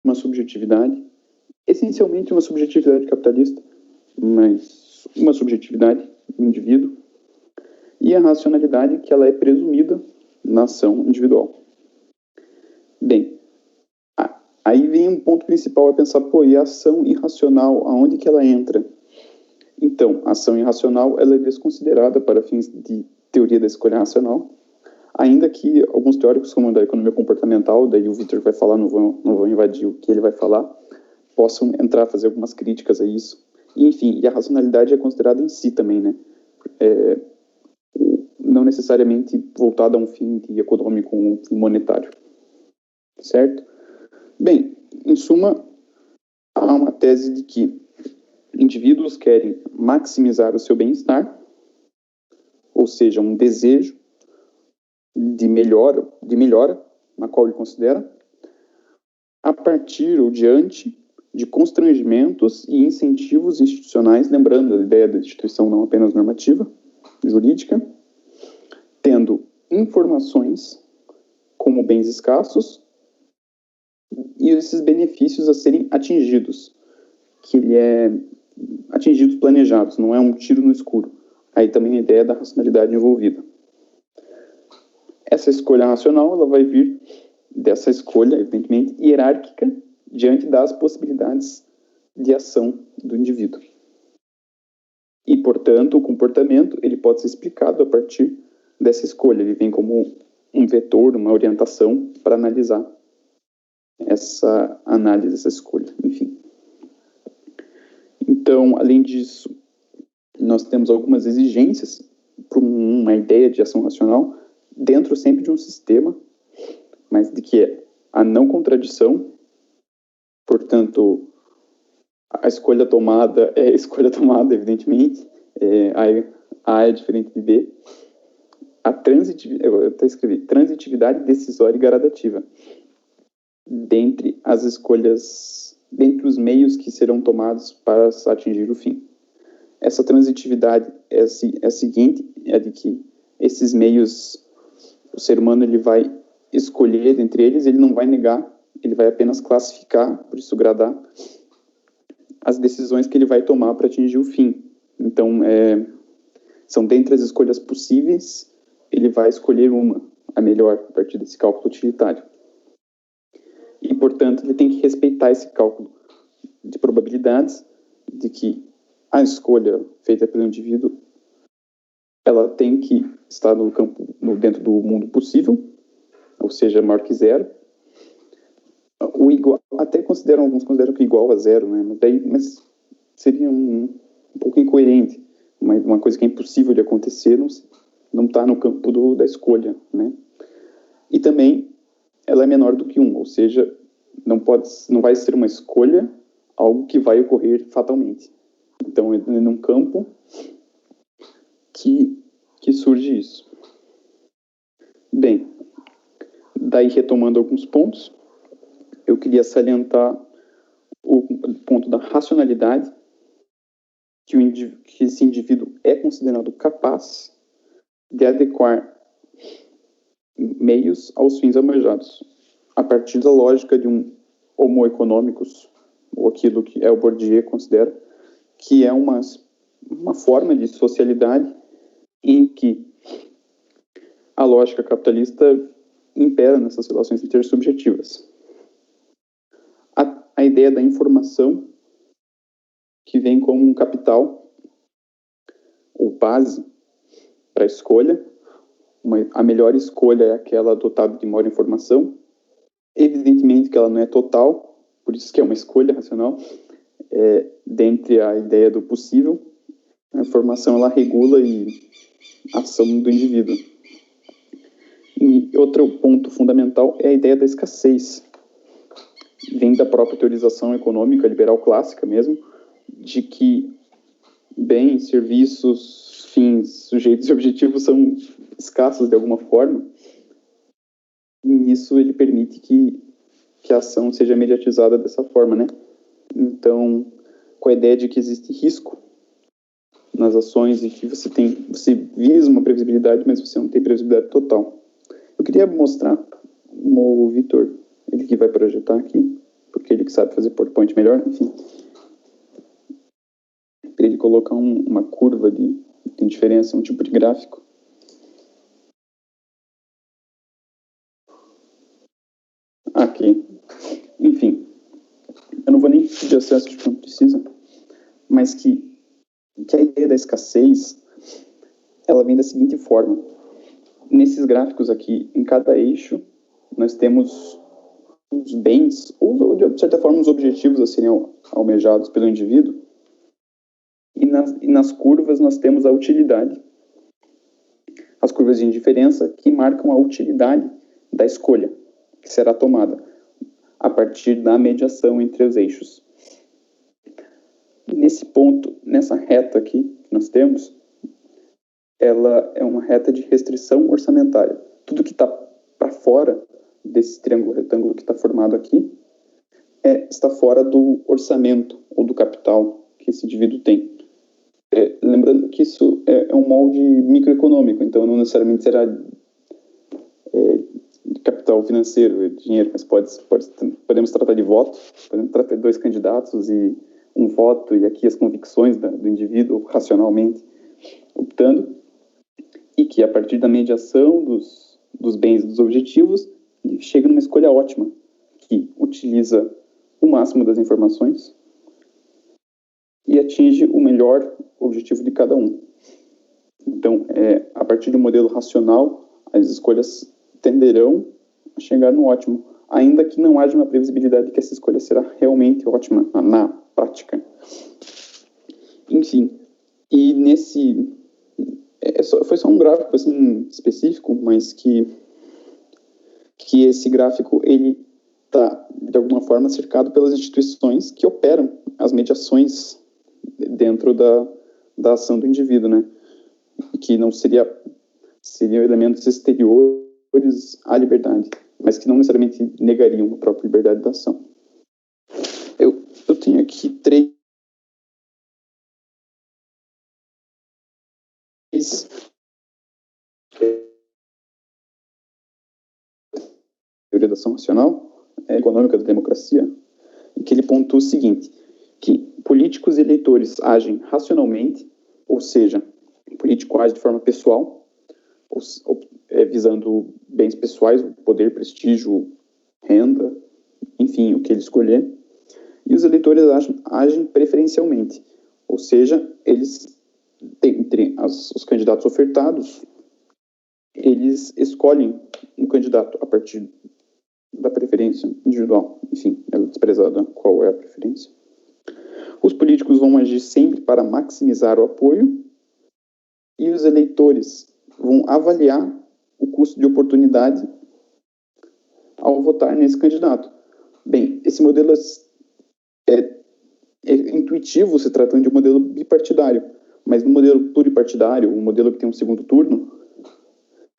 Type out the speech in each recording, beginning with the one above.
uma subjetividade, essencialmente uma subjetividade capitalista, mas uma subjetividade do indivíduo, e a racionalidade, que ela é presumida na ação individual. Bem, aí vem um ponto principal, é pensar, e a ação irracional, aonde que ela entra? Então, a ação irracional, ela é desconsiderada para fins de teoria da escolha racional, ainda que alguns teóricos, como da economia comportamental, daí o Victor vai falar, não vou invadir o que ele vai falar, possam entrar, fazer algumas críticas a isso. E, enfim, e a racionalidade é considerada em si também, né? Não necessariamente voltada a um fim econômico, um fim monetário. Certo? Bem, em suma, há uma tese de que indivíduos querem maximizar o seu bem-estar, ou seja, um desejo de melhora, na qual ele considera, a partir ou diante de constrangimentos e incentivos institucionais, lembrando a ideia da instituição não apenas normativa, jurídica, tendo informações como bens escassos e esses benefícios a serem atingidos, que ele é atingidos planejados, não é um tiro no escuro. Aí também a ideia da racionalidade envolvida. Essa escolha racional, ela vai vir dessa escolha, evidentemente, hierárquica, diante das possibilidades de ação do indivíduo. E, portanto, o comportamento ele pode ser explicado a partir dessa escolha. Ele vem como um vetor, uma orientação para analisar essa análise, essa escolha, enfim. Então, além disso, nós temos algumas exigências para uma ideia de ação racional dentro sempre de um sistema, mas de que é a não contradição, portanto, a escolha tomada é escolha tomada, evidentemente, A é diferente de B, a transitividade decisória e gradativa, dentre as escolhas, dentre os meios que serão tomados para atingir o fim. Essa transitividade é a seguinte, é de que esses meios, o ser humano ele vai escolher entre eles, ele não vai negar, ele vai apenas classificar, por isso gradar, as decisões que ele vai tomar para atingir o fim. Então, são dentre as escolhas possíveis, ele vai escolher uma, a melhor, a partir desse cálculo utilitário. E, portanto, ele tem que respeitar esse cálculo de probabilidades de que a escolha feita pelo indivíduo ela tem que estar no campo, dentro do mundo possível, ou seja, maior que zero. O igual, até alguns consideram que igual a zero, né? Mas seria um pouco incoerente. Uma coisa que é impossível de acontecer não está no campo da escolha, né? E também ela é menor do que 1, ou seja, não vai ser uma escolha algo que vai ocorrer fatalmente. Então, é num campo que surge isso. Bem, daí retomando alguns pontos, eu queria salientar o ponto da racionalidade, que esse indivíduo é considerado capaz de adequar meios aos fins almejados, a partir da lógica de um homo economicus, ou aquilo que o Bourdieu considera, que é uma forma de socialidade em que a lógica capitalista impera nessas relações intersubjetivas. A ideia da informação, que vem como um capital, ou base, para a escolha. A melhor escolha é aquela dotada de maior informação. Evidentemente que ela não é total, por isso que é uma escolha racional, dentre a ideia do possível. A informação ela regula a ação do indivíduo. E outro ponto fundamental é a ideia da escassez. Vem da própria teorização econômica liberal clássica mesmo, de que bens, serviços, fins, sujeitos e objetivos são escassos de alguma forma. E nisso ele permite que a ação seja mediatizada dessa forma, né? Então, com a ideia de que existe risco nas ações e que você visa uma previsibilidade, mas você não tem previsibilidade total. Eu queria mostrar o Victor, ele que vai projetar aqui. porque ele que sabe fazer PowerPoint melhor, enfim. Para ele colocar uma curva de diferença, um tipo de gráfico. Aqui. Enfim, eu não vou nem pedir acesso, acho que não precisa, mas que a ideia da escassez, ela vem da seguinte forma. Nesses gráficos aqui, em cada eixo, nós temos os bens, ou de certa forma os objetivos a serem almejados pelo indivíduo, e nas curvas nós temos a utilidade. As curvas de indiferença que marcam a utilidade da escolha, que será tomada a partir da mediação entre os eixos. Nesse ponto, nessa reta aqui que nós temos, ela é uma reta de restrição orçamentária. Tudo que está para fora desse triângulo retângulo que está formado aqui está fora do orçamento ou do capital que esse indivíduo tem. Lembrando que isso é um molde microeconômico, então não necessariamente será capital financeiro, dinheiro, mas podemos tratar de voto, podemos tratar de 2 candidatos e um voto, e aqui as convicções do indivíduo racionalmente optando, e que a partir da mediação dos bens e dos objetivos, ele chega numa escolha ótima, que utiliza o máximo das informações e atinge o melhor objetivo de cada um. Então, a partir do modelo racional, as escolhas tenderão a chegar no ótimo, ainda que não haja uma previsibilidade de que essa escolha será realmente ótima na prática. Enfim, e foi só um gráfico assim, específico, mas que esse gráfico ele está, de alguma forma, cercado pelas instituições que operam as mediações dentro da ação do indivíduo, né? Que não seriam elementos exteriores à liberdade, mas que não necessariamente negariam a própria liberdade da ação. Eu tenho aqui 3 teoria da ação racional, econômica da democracia, em que ele pontua o seguinte, que políticos e eleitores agem racionalmente, ou seja, o político age de forma pessoal, visando bens pessoais, poder, prestígio, renda, enfim, o que ele escolher, e os eleitores agem preferencialmente, ou seja, eles, entre os candidatos ofertados, eles escolhem um candidato a partir da preferência individual. Enfim, é desprezada qual é a preferência. Os políticos vão agir sempre para maximizar o apoio e os eleitores vão avaliar o custo de oportunidade ao votar nesse candidato. Bem, esse modelo é intuitivo se tratando de um modelo bipartidário, mas no modelo pluripartidário, um modelo que tem um segundo turno,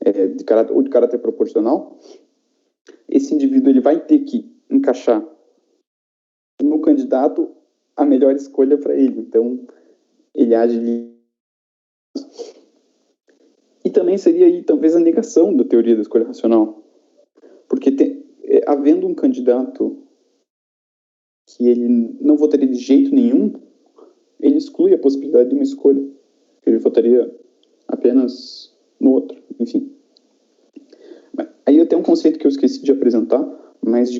de caráter proporcional, esse indivíduo ele vai ter que encaixar no candidato a melhor escolha para ele. Então, ele age... E também seria aí, talvez, a negação da teoria da escolha racional. Porque havendo um candidato que ele não votaria de jeito nenhum, ele exclui a possibilidade de uma escolha. Ele votaria apenas no outro, enfim. Aí eu tenho um conceito que eu esqueci de apresentar, mas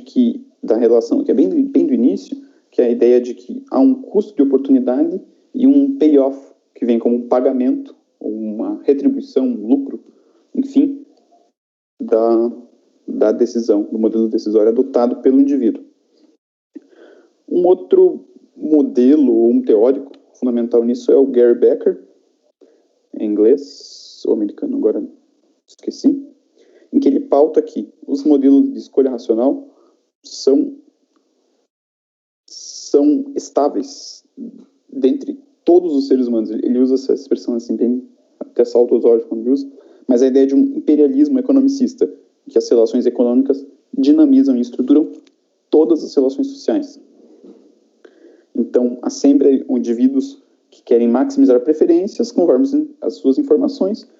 da relação, que é bem do início, que é a ideia de que há um custo de oportunidade e um payoff, que vem como um pagamento, ou uma retribuição, um lucro, enfim, da decisão, do modelo decisório adotado pelo indivíduo. Um outro modelo, ou um teórico fundamental nisso é o Gary Becker, em inglês, ou americano, agora esqueci, em que ele pauta que os modelos de escolha racional são estáveis dentre todos os seres humanos. Ele usa essa expressão assim, bem até salta os olhos quando ele usa, mas a ideia de um imperialismo economicista, que as relações econômicas dinamizam e estruturam todas as relações sociais. Então, há sempre indivíduos que querem maximizar preferências conforme as suas informações,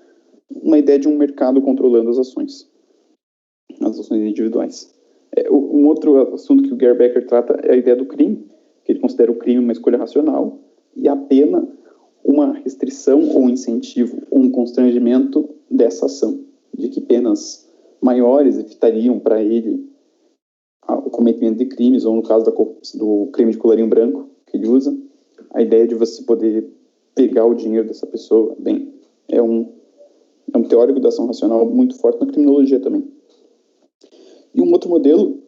uma ideia de um mercado controlando as ações individuais. Um outro assunto que o Gary Becker trata é a ideia do crime, que ele considera o crime uma escolha racional, e a pena uma restrição ou um incentivo ou um constrangimento dessa ação, de que penas maiores evitariam para ele o cometimento de crimes, ou no caso do crime de colarinho branco que ele usa, a ideia de você poder pegar o dinheiro dessa pessoa, bem, é um teórico da ação racional muito forte na criminologia também. E um outro modelo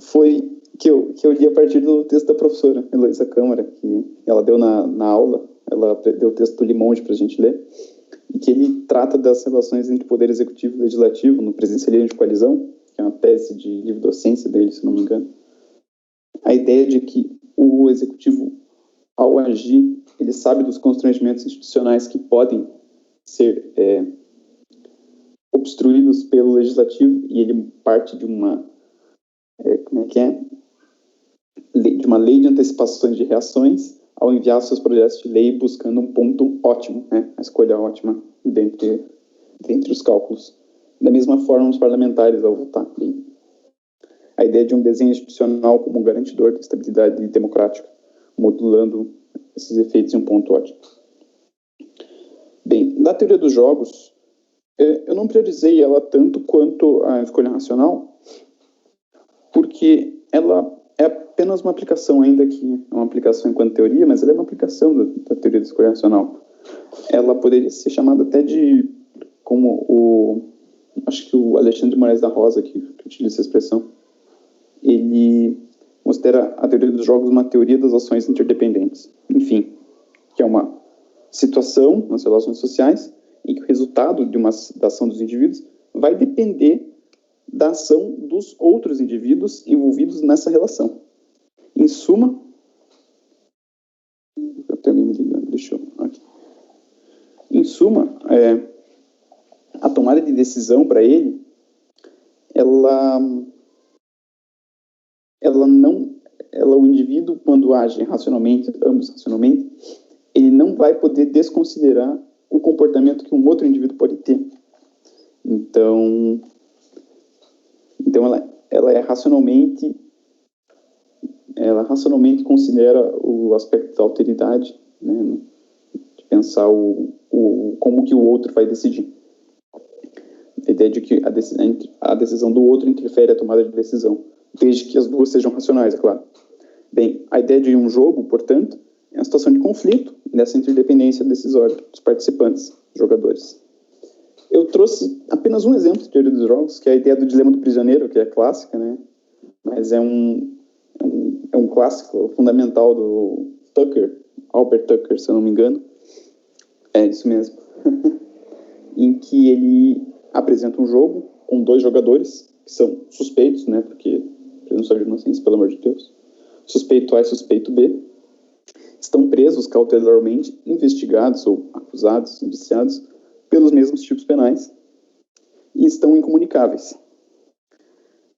foi que eu li a partir do texto da professora Heloísa Câmara, que ela deu na aula, ela deu o texto do Limonde para a gente ler, e que ele trata das relações entre poder executivo e legislativo no presencialismo de coalizão, que é uma tese de livre-docência dele, se não me engano. A ideia de que o executivo, ao agir, ele sabe dos constrangimentos institucionais que podem ser obstruídos pelo legislativo, e ele parte de uma de uma lei de antecipações de reações ao enviar seus projetos de lei buscando um ponto ótimo, né? A escolha ótima dentre os cálculos. Da mesma forma, os parlamentares ao votar. A ideia de um desenho institucional como garantidor da estabilidade democrática, modulando esses efeitos em um ponto ótimo. Bem, na teoria dos jogos, eu não priorizei ela tanto quanto a escolha racional, porque ela é apenas uma aplicação, ainda que é uma aplicação enquanto teoria, mas ela é uma aplicação da teoria da escolha racional. Ela poderia ser chamada até de, como acho que o Alexandre Moraes da Rosa, que utiliza essa expressão, ele considera a teoria dos jogos uma teoria das ações interdependentes. Enfim, que é uma situação nas relações sociais em que o resultado da ação dos indivíduos vai depender da ação dos outros indivíduos envolvidos nessa relação. Em suma, eu tenho alguém me ligando, deixa eu... Aqui. Em suma, a tomada de decisão para ele, o indivíduo, quando age racionalmente, ambos racionalmente, ele não vai poder desconsiderar o comportamento que um outro indivíduo pode ter. Então ela racionalmente considera o aspecto da alteridade, né, de pensar como que o outro vai decidir. A ideia de que a decisão do outro interfere a tomada de decisão, desde que as duas sejam racionais, é claro. Bem, a ideia de um jogo, portanto, é uma situação de conflito nessa interdependência decisória dos participantes, jogadores. Eu trouxe apenas um exemplo de teoria dos jogos, que é a ideia do dilema do prisioneiro, que é clássica, né? Mas é um clássico fundamental do Tucker, Albert Tucker, se eu não me engano. É isso mesmo. Em que ele apresenta um jogo com dois jogadores, que são suspeitos, né? Porque presunção de inocência, pelo amor de Deus. Suspeito A e suspeito B estão presos cautelarmente, investigados ou acusados, indiciados pelos mesmos tipos penais e estão incomunicáveis.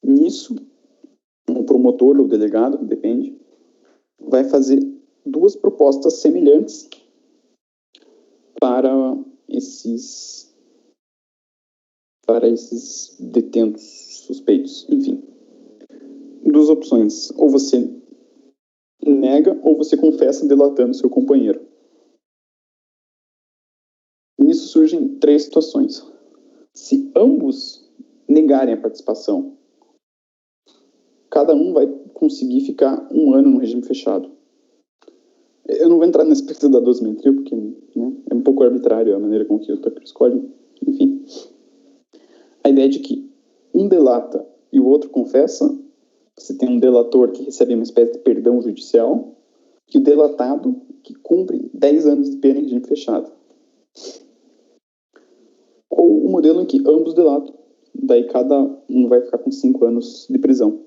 Nisso, o promotor ou delegado, depende, vai fazer duas propostas semelhantes para esses detentos suspeitos. Enfim, duas opções: ou você nega ou você confessa delatando seu companheiro. Nisso surgem três situações. Se ambos negarem a participação, cada um vai conseguir ficar 1 ano no regime fechado. Eu não vou entrar nesse aspecto da dosimetria, porque, né, é um pouco arbitrário a maneira com que o Tucker escolhe. Enfim. A ideia de que um delata e o outro confessa, você tem um delator que recebe uma espécie de perdão judicial, e o delatado que cumpre 10 anos de pena em regime fechado. Ou o modelo em que ambos delatam, daí cada um vai ficar com 5 anos de prisão.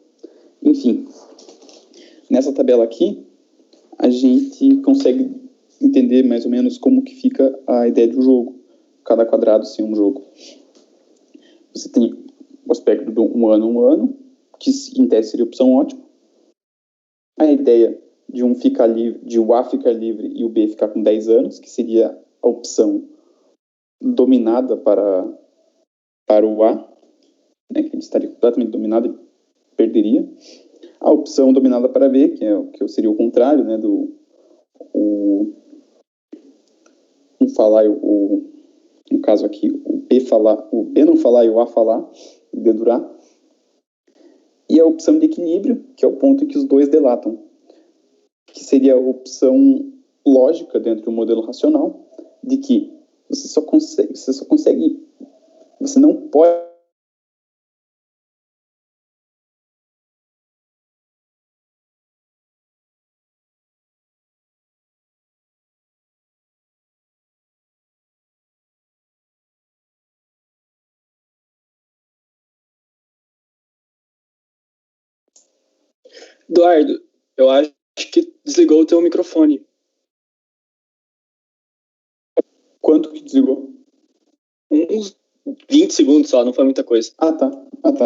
Enfim, nessa tabela aqui, a gente consegue entender mais ou menos como que fica a ideia do jogo, cada quadrado ser um jogo. Você tem o aspecto do 1 ano, que em tese seria a opção ótima. A ideia de de o A ficar livre e o B ficar com 10 anos, que seria a opção dominada para o A, né, que ele estaria completamente dominado, perderia. A opção dominada para B, que seria o contrário, né, do um falar e no caso aqui, o B não falar e o A falar, dedurar. E a opção de equilíbrio, que é o ponto em que os dois delatam, que seria a opção lógica dentro do modelo racional, de que você não pode Eduardo, eu acho que desligou o teu microfone. Quanto que desligou? Uns 20 segundos só, não foi muita coisa. Ah, tá.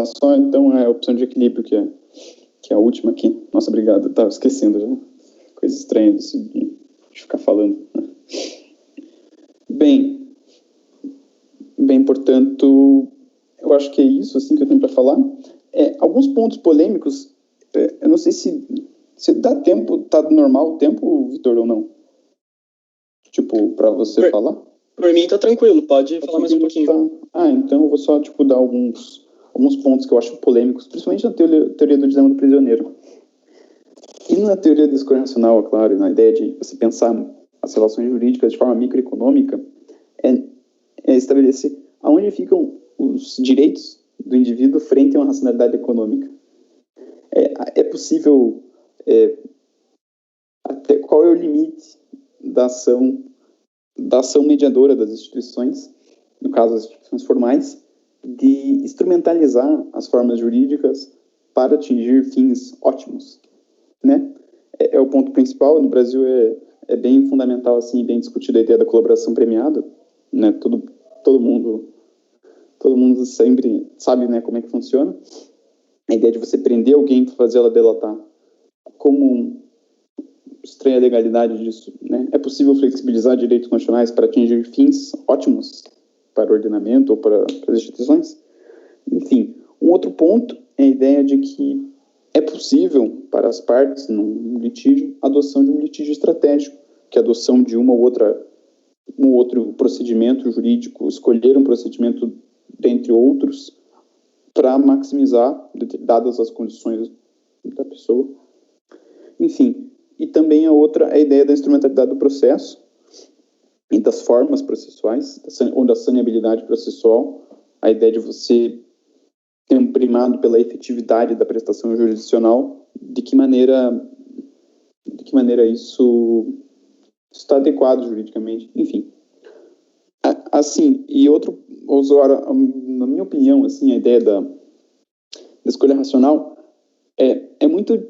Só então é a opção de equilíbrio que é a última aqui. Nossa, obrigado. Eu tava esquecendo já. Coisa estranha disso de ficar falando. Bem, portanto, eu acho que é isso assim que eu tenho para falar. Alguns pontos polêmicos, eu não sei se dá tempo, tá normal o tempo, Vitor, ou não? Tipo, para você falar? Por mim tá tranquilo, pode falar mais um pouquinho. Tá. Então eu vou só dar alguns pontos que eu acho polêmicos, principalmente na teoria do dilema do prisioneiro. E na teoria da escolha racional, é claro, na ideia de você pensar as relações jurídicas de forma microeconômica, é estabelecer aonde ficam os direitos do indivíduo frente a uma racionalidade econômica. É possível... até qual é o limite da ação mediadora das instituições, no caso as instituições formais, de instrumentalizar as formas jurídicas para atingir fins ótimos, né? É o ponto principal. No Brasil é bem fundamental, assim, bem discutido a ideia da colaboração premiada, né? Todo mundo sempre sabe, né, como é que funciona. A ideia de você prender alguém para fazer ela delatar. Como estranha a legalidade disso, né? É possível flexibilizar direitos constitucionais para atingir fins ótimos para o ordenamento ou para as instituições? Enfim, um outro ponto é a ideia de que é possível para as partes num litígio a adoção de um litígio estratégico, que é a adoção de um outro procedimento jurídico, escolher um procedimento dentre outros para maximizar, dadas as condições da pessoa. Enfim, e também a ideia da instrumentalidade do processo e das formas processuais, ou da saneabilidade processual, a ideia de você ter um primado pela efetividade da prestação jurisdicional, de que maneira isso está adequado juridicamente, enfim. Assim, e na minha opinião, assim, a ideia da escolha racional é muito,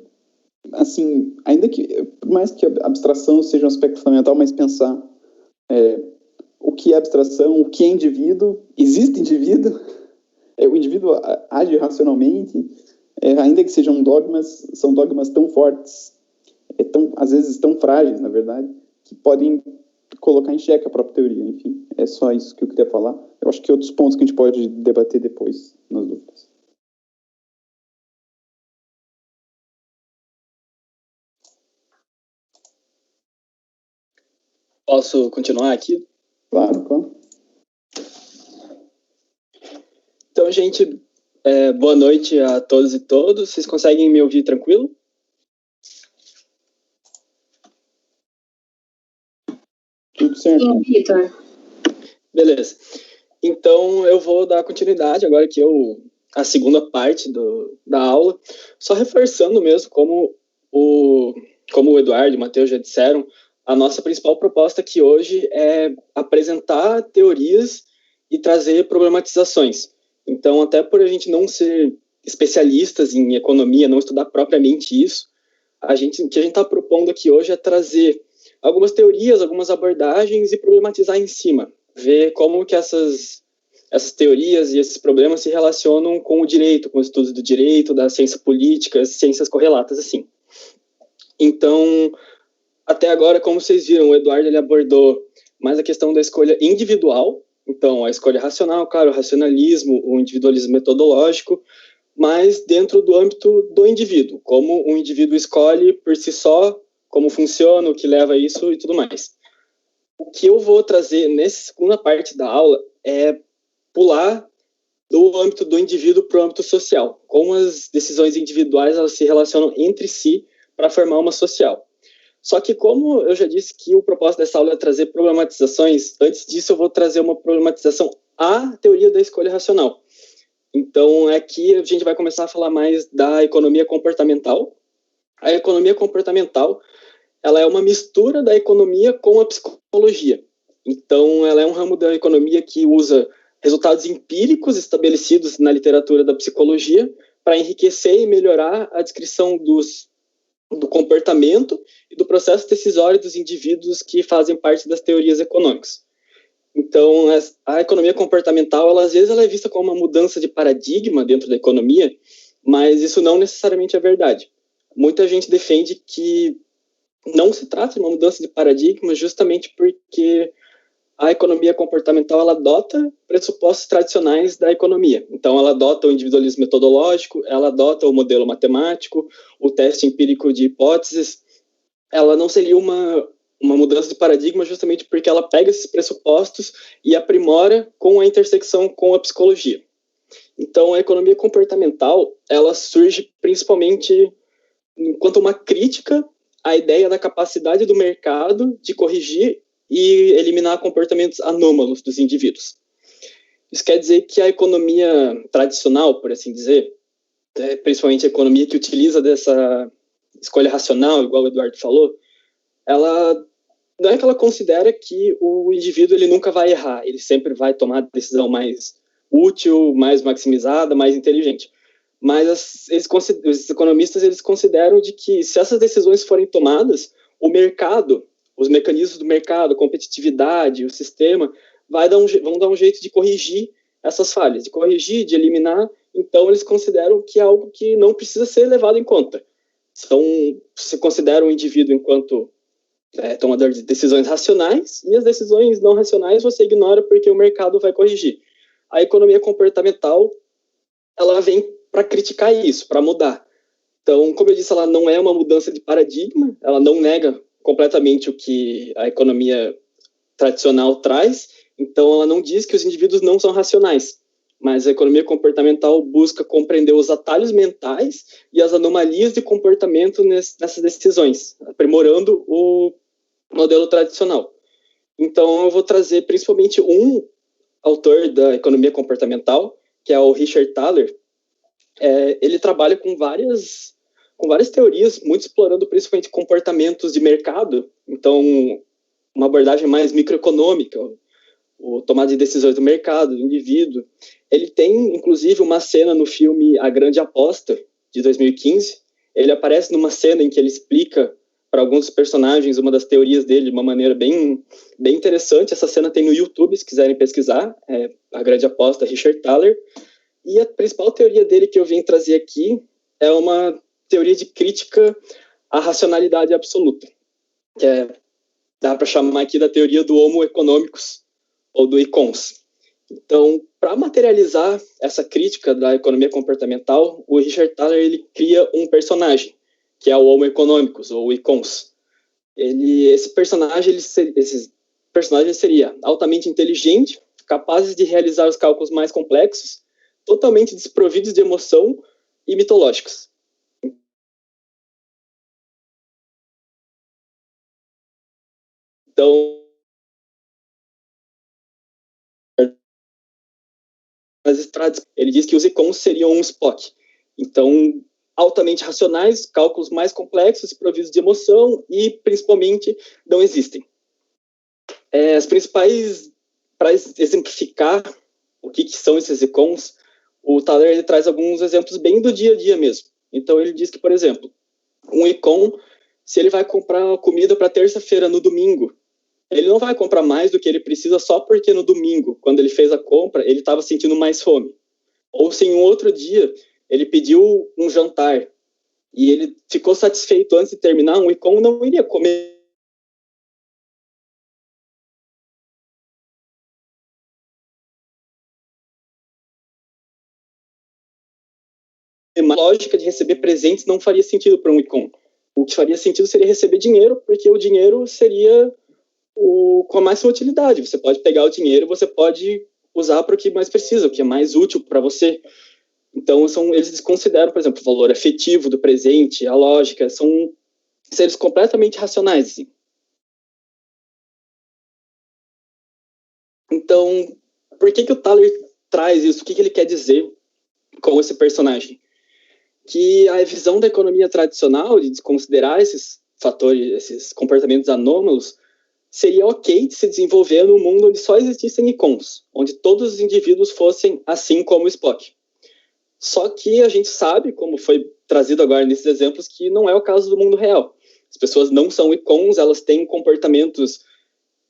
assim, ainda que, por mais que a abstração seja um aspecto fundamental, mas pensar o que é abstração, o que é indivíduo, existe indivíduo, o indivíduo age racionalmente, ainda que sejam dogmas, são dogmas tão fortes, às vezes tão frágeis, na verdade, que podem colocar em xeque a própria teoria. Enfim, é só isso que eu queria falar. Eu acho que outros pontos que a gente pode debater depois, nas dúvidas. Posso continuar aqui? Claro. Então, gente, boa noite a todos e todas. Vocês conseguem me ouvir tranquilo? Tudo certo. Sim, Vitor. Beleza. Então, eu vou dar continuidade agora que a segunda parte da aula, só reforçando mesmo como o Eduardo e o Matheus já disseram, a nossa principal proposta aqui hoje é apresentar teorias e trazer problematizações. Então, até por a gente não ser especialistas em economia, não estudar propriamente isso, o que a gente está propondo aqui hoje é trazer algumas teorias, algumas abordagens e problematizar em cima, ver como que essas teorias e esses problemas se relacionam com o direito, com os estudos do direito, da ciência política, ciências correlatas, assim. Então, até agora, como vocês viram, o Eduardo ele abordou mais a questão da escolha individual, então a escolha racional, claro, o racionalismo, o individualismo metodológico, mas dentro do âmbito do indivíduo, como um indivíduo escolhe por si só, como funciona, o que leva a isso e tudo mais. O que eu vou trazer nessa segunda parte da aula é pular do âmbito do indivíduo para o âmbito social, como as decisões individuais elas se relacionam entre si para formar uma social. Só que como eu já disse que o propósito dessa aula é trazer problematizações, antes disso eu vou trazer uma problematização à teoria da escolha racional. Então, aqui a gente vai começar a falar mais da economia comportamental. A economia comportamental, ela é uma mistura da economia com a psicologia. Então, ela é um ramo da economia que usa resultados empíricos estabelecidos na literatura da psicologia para enriquecer e melhorar a descrição do comportamento e do processo decisório dos indivíduos que fazem parte das teorias econômicas. Então, a economia comportamental, às vezes, ela é vista como uma mudança de paradigma dentro da economia, mas isso não necessariamente é verdade. Muita gente defende que não se trata de uma mudança de paradigma justamente porque a economia comportamental ela adota pressupostos tradicionais da economia. Então, ela adota o individualismo metodológico, ela adota o modelo matemático, o teste empírico de hipóteses. Ela não seria uma mudança de paradigma justamente porque ela pega esses pressupostos e aprimora com a intersecção com a psicologia. Então, a economia comportamental, ela surge principalmente enquanto uma crítica à ideia da capacidade do mercado de corrigir e eliminar comportamentos anômalos dos indivíduos. Isso quer dizer que a economia tradicional, por assim dizer, principalmente a economia que utiliza dessa escolha racional, igual o Eduardo falou, ela não é que ela considera que o indivíduo ele nunca vai errar, ele sempre vai tomar a decisão mais útil, mais maximizada, mais inteligente. Mas os economistas eles consideram de que se essas decisões forem tomadas, o mercado, os mecanismos do mercado, a competitividade, o sistema, vão dar um jeito de corrigir essas falhas, de corrigir, de eliminar. Então, eles consideram que é algo que não precisa ser levado em conta. Se considera o indivíduo enquanto tomador de decisões racionais, e as decisões não racionais você ignora porque o mercado vai corrigir. A economia comportamental, ela vem para criticar isso, para mudar. Então, como eu disse, ela não é uma mudança de paradigma, ela não nega completamente o que a economia tradicional traz, então ela não diz que os indivíduos não são racionais, mas a economia comportamental busca compreender os atalhos mentais e as anomalias de comportamento nessas decisões, aprimorando o modelo tradicional. Então, eu vou trazer principalmente um autor da economia comportamental, que é o Richard Thaler. Ele trabalha com várias teorias, muito explorando principalmente comportamentos de mercado, então uma abordagem mais microeconômica, o tomada de decisões do mercado, do indivíduo. Ele tem, inclusive, uma cena no filme A Grande Aposta, de 2015. Ele aparece numa cena em que ele explica para alguns personagens uma das teorias dele de uma maneira bem, bem interessante. Essa cena tem no YouTube, se quiserem pesquisar, A Grande Aposta, Richard Thaler. E a principal teoria dele que eu vim trazer aqui é uma teoria de crítica à racionalidade absoluta, que dá para chamar aqui da teoria do Homo economicus, ou do econs. Então, para materializar essa crítica da economia comportamental, o Richard Thaler ele cria um personagem, que é o Homo economicus, ou o econs. Esse personagem seria altamente inteligente, capaz de realizar os cálculos mais complexos, totalmente desprovidos de emoção e mitológicos. Então, ele diz que os econs seriam um Spock. Então, altamente racionais, cálculos mais complexos, providos de emoção e, principalmente, não existem. As principais, para exemplificar o que são esses econs, o Thaler ele traz alguns exemplos bem do dia a dia mesmo. Então, ele diz que, por exemplo, um econ, se ele vai comprar comida para terça-feira no domingo, ele não vai comprar mais do que ele precisa só porque no domingo, quando ele fez a compra, ele estava sentindo mais fome. Ou se em um outro dia ele pediu um jantar e ele ficou satisfeito antes de terminar, um econ não iria comer uma lógica de receber presentes não faria sentido para um icon. O que faria sentido seria receber dinheiro, porque o dinheiro seria com a máxima utilidade. Você pode pegar o dinheiro, você pode usar para o que mais precisa, o que é mais útil para você. Então, eles desconsideram, por exemplo, o valor afetivo do presente, a lógica, são seres completamente racionais. Assim. Então, por que o Thaler traz isso? O que ele quer dizer com esse personagem? Que a visão da economia tradicional, de desconsiderar esses fatores, esses comportamentos anômalos, seria ok de se desenvolver num mundo onde só existissem icons, onde todos os indivíduos fossem assim como o Spock. Só que a gente sabe, como foi trazido agora nesses exemplos, que não é o caso do mundo real. As pessoas não são icons, elas têm comportamentos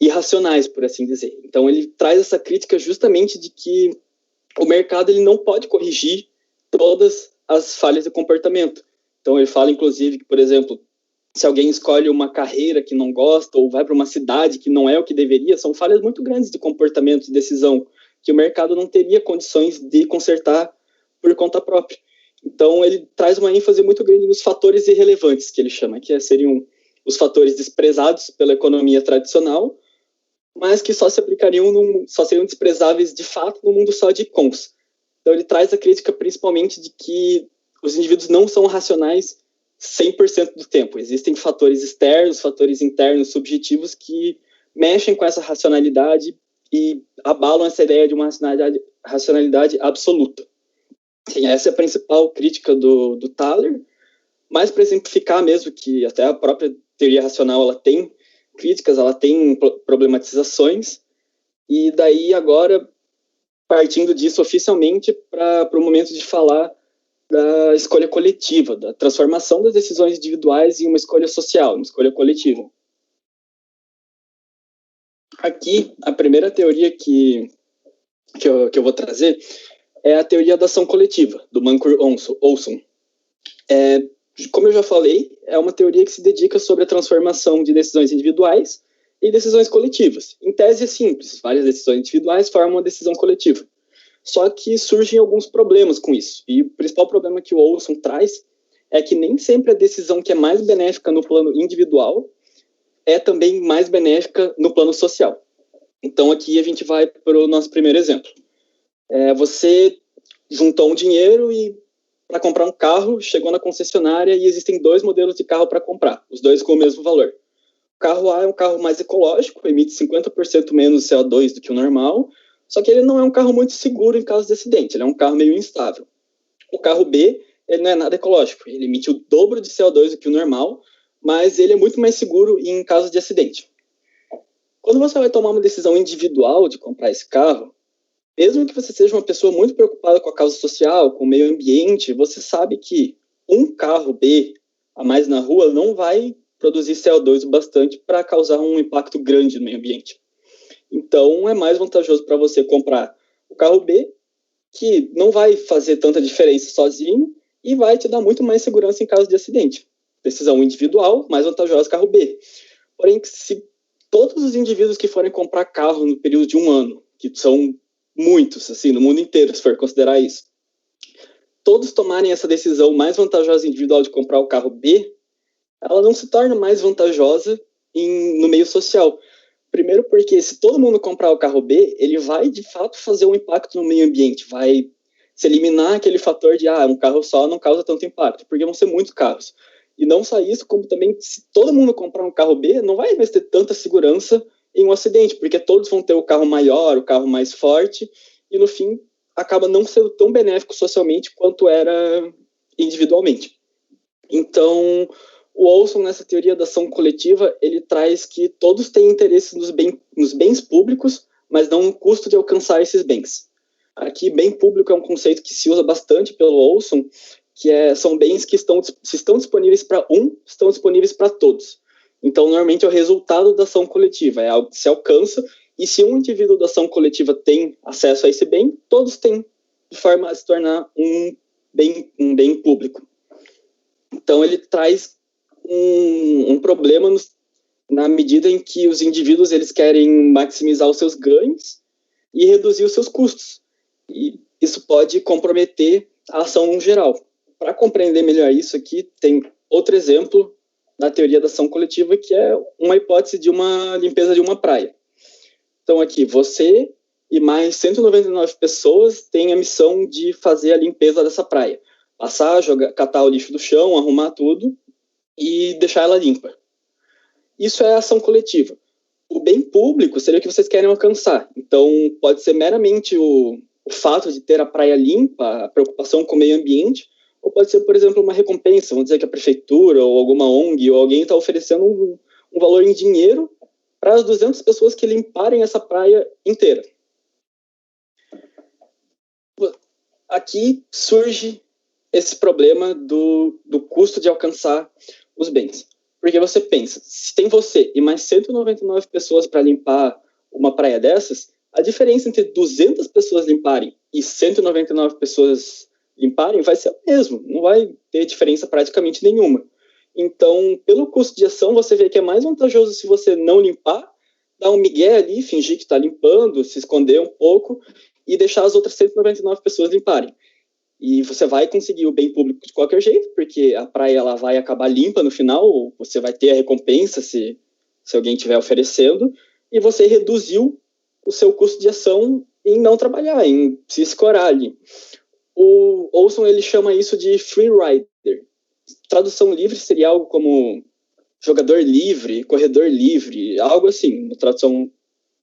irracionais, por assim dizer. Então ele traz essa crítica justamente de que o mercado ele não pode corrigir todas as falhas de comportamento. Então ele fala, inclusive, que, por exemplo, se alguém escolhe uma carreira que não gosta ou vai para uma cidade que não é o que deveria, são falhas muito grandes de comportamento, de decisão, que o mercado não teria condições de consertar por conta própria. Então, ele traz uma ênfase muito grande nos fatores irrelevantes, que ele chama, que seriam os fatores desprezados pela economia tradicional, mas que só se aplicariam, só seriam desprezáveis de fato no mundo só de icons. Então, ele traz a crítica principalmente de que os indivíduos não são racionais 100% do tempo. Existem fatores externos, fatores internos, subjetivos, que mexem com essa racionalidade e abalam essa ideia de uma racionalidade absoluta. Sim, essa é a principal crítica do Thaler, mas para exemplificar mesmo que até a própria teoria racional ela tem críticas, ela tem problematizações, e daí agora, partindo disso oficialmente, para o momento de falar da escolha coletiva, da transformação das decisões individuais em uma escolha social, uma escolha coletiva. Aqui, a primeira teoria que eu vou trazer é a teoria da ação coletiva, do Mancur-Olson. Como eu já falei, é uma teoria que se dedica sobre a transformação de decisões individuais e decisões coletivas. Em tese é simples, várias decisões individuais formam uma decisão coletiva. Só que surgem alguns problemas com isso. E o principal problema que o Olson traz é que nem sempre a decisão que é mais benéfica no plano individual é também mais benéfica no plano social. Então aqui a gente vai para o nosso primeiro exemplo. Você juntou um dinheiro para comprar um carro, chegou na concessionária e existem 2 modelos de carro para comprar, os 2 com o mesmo valor. O carro A é um carro mais ecológico, emite 50% menos CO2 do que o normal, só que ele não é um carro muito seguro em caso de acidente, ele é um carro meio instável. O carro B, ele não é nada ecológico, ele emite o dobro de CO2 do que o normal, mas ele é muito mais seguro em caso de acidente. Quando você vai tomar uma decisão individual de comprar esse carro, mesmo que você seja uma pessoa muito preocupada com a causa social, com o meio ambiente, você sabe que um carro B a mais na rua não vai produzir CO2 o bastante para causar um impacto grande no meio ambiente. Então, é mais vantajoso para você comprar o carro B, que não vai fazer tanta diferença sozinho e vai te dar muito mais segurança em caso de acidente. Decisão individual, mais vantajosa carro B. Porém, se todos os indivíduos que forem comprar carro no período de 1 ano, que são muitos, assim, no mundo inteiro, se for considerar isso, todos tomarem essa decisão mais vantajosa individual de comprar o carro B, ela não se torna mais vantajosa no meio social. Primeiro porque se todo mundo comprar o carro B, ele vai, de fato, fazer um impacto no meio ambiente, vai se eliminar aquele fator de, um carro só não causa tanto impacto, porque vão ser muitos carros. E não só isso, como também, se todo mundo comprar um carro B, não vai mais ter tanta segurança em um acidente, porque todos vão ter o carro maior, o carro mais forte, e no fim acaba não sendo tão benéfico socialmente quanto era individualmente. Então, o Olson, nessa teoria da ação coletiva, ele traz que todos têm interesse nos bens públicos, mas não no custo de alcançar esses bens. Aqui, bem público é um conceito que se usa bastante pelo Olson, que são bens que se estão disponíveis para estão disponíveis para todos. Então, normalmente é o resultado da ação coletiva, é algo que se alcança, e se um indivíduo da ação coletiva tem acesso a esse bem, todos têm, de forma a se tornar um bem público. Então, ele traz um problema na medida em que os indivíduos eles querem maximizar os seus ganhos e reduzir os seus custos. E isso pode comprometer a ação geral. para compreender melhor isso aqui, tem outro exemplo da teoria da ação coletiva, que é uma hipótese de uma limpeza de uma praia. Então aqui, você e mais 199 pessoas têm a missão de fazer a limpeza dessa praia. Passar, catar o lixo do chão, arrumar tudo e deixar ela limpa. Isso é ação coletiva. O bem público seria o que vocês querem alcançar. Então, pode ser meramente o fato de ter a praia limpa, a preocupação com o meio ambiente, ou pode ser, por exemplo, uma recompensa. Vamos dizer que a prefeitura ou alguma ONG ou alguém está oferecendo um valor em dinheiro para as 200 pessoas que limparem essa praia inteira. Aqui surge esse problema do custo de alcançar os bens. Porque você pensa, se tem você e mais 199 pessoas para limpar uma praia dessas, a diferença entre 200 pessoas limparem e 199 pessoas limparem vai ser o mesmo, não vai ter diferença praticamente nenhuma. Então, pelo custo de ação, você vê que é mais vantajoso se você não limpar, dar um migué ali, fingir que está limpando, se esconder um pouco e deixar as outras 199 pessoas limparem. E você vai conseguir o bem público de qualquer jeito, porque a praia ela vai acabar limpa no final, ou você vai ter a recompensa se alguém estiver oferecendo, e você reduziu o seu custo de ação em não trabalhar, em se escorar ali. O Olson ele chama isso de free rider. Tradução livre seria algo como jogador livre, corredor livre, algo assim, uma tradução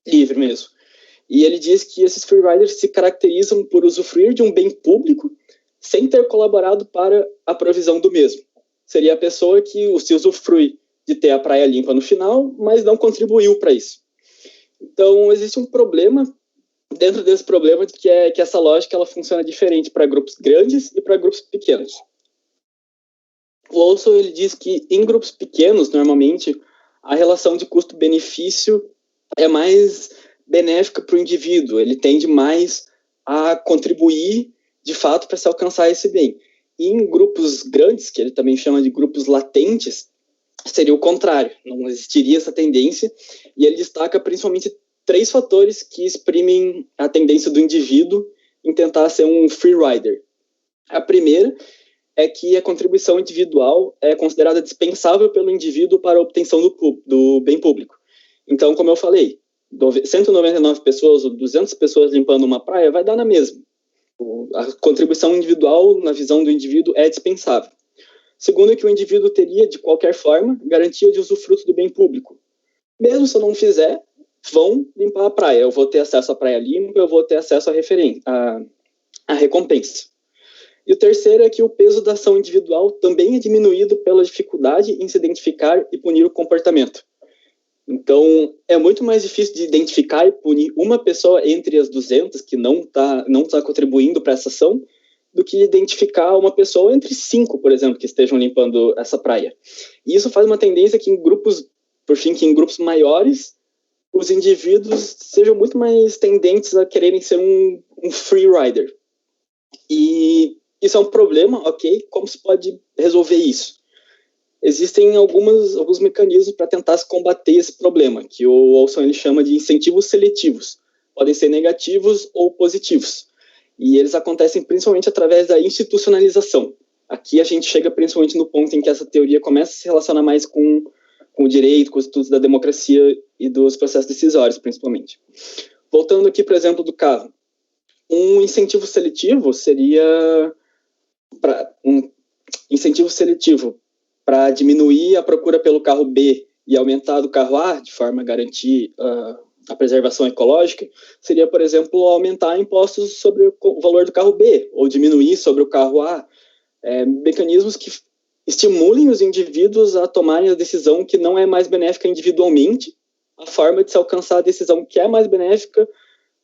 livre mesmo. E ele diz que esses free riders se caracterizam por usufruir de um bem público sem ter colaborado para a provisão do mesmo. Seria a pessoa que se usufrui de ter a praia limpa no final, mas não contribuiu para isso. Então, existe um problema dentro desse problema que essa lógica ela funciona diferente para grupos grandes e para grupos pequenos. O Olson ele diz que em grupos pequenos, normalmente, a relação de custo-benefício é mais benéfica para o indivíduo, ele tende mais a contribuir de fato para se alcançar esse bem. E em grupos grandes, que ele também chama de grupos latentes, seria o contrário, não existiria essa tendência, e ele destaca principalmente 3 fatores que exprimem a tendência do indivíduo em tentar ser um free rider. A primeira é que a contribuição individual é considerada dispensável pelo indivíduo para a obtenção do bem público. Então, como eu falei, 199 pessoas ou 200 pessoas limpando uma praia vai dar na mesma. A contribuição individual, na visão do indivíduo, é dispensável. Segundo, que o indivíduo teria, de qualquer forma, garantia de usufruto do bem público. Mesmo se eu não fizer, vão limpar a praia. Eu vou ter acesso à praia limpa, eu vou ter acesso à recompensa. E o terceiro é que o peso da ação individual também é diminuído pela dificuldade em se identificar e punir o comportamento. Então, é muito mais difícil de identificar e punir uma pessoa entre as 200 que não tá contribuindo para essa ação, do que identificar uma pessoa entre 5, por exemplo, que estejam limpando essa praia. E isso faz uma tendência que em grupos maiores, os indivíduos sejam muito mais tendentes a quererem ser um free rider. E isso é um problema, ok? Como se pode resolver isso? Existem alguns mecanismos para tentar se combater esse problema, que o Olson ele chama de incentivos seletivos. Podem ser negativos ou positivos. E eles acontecem principalmente através da institucionalização. Aqui a gente chega principalmente no ponto em que essa teoria começa a se relacionar mais com o direito, com os estudos da democracia e dos processos decisórios, principalmente. Voltando aqui, por exemplo, do carro. Um incentivo seletivo seria para diminuir a procura pelo carro B e aumentar do carro A, de forma a garantir a preservação ecológica, seria, por exemplo, aumentar impostos sobre o valor do carro B, ou diminuir sobre o carro A. Mecanismos que estimulem os indivíduos a tomarem a decisão que não é mais benéfica individualmente, a forma de se alcançar a decisão que é mais benéfica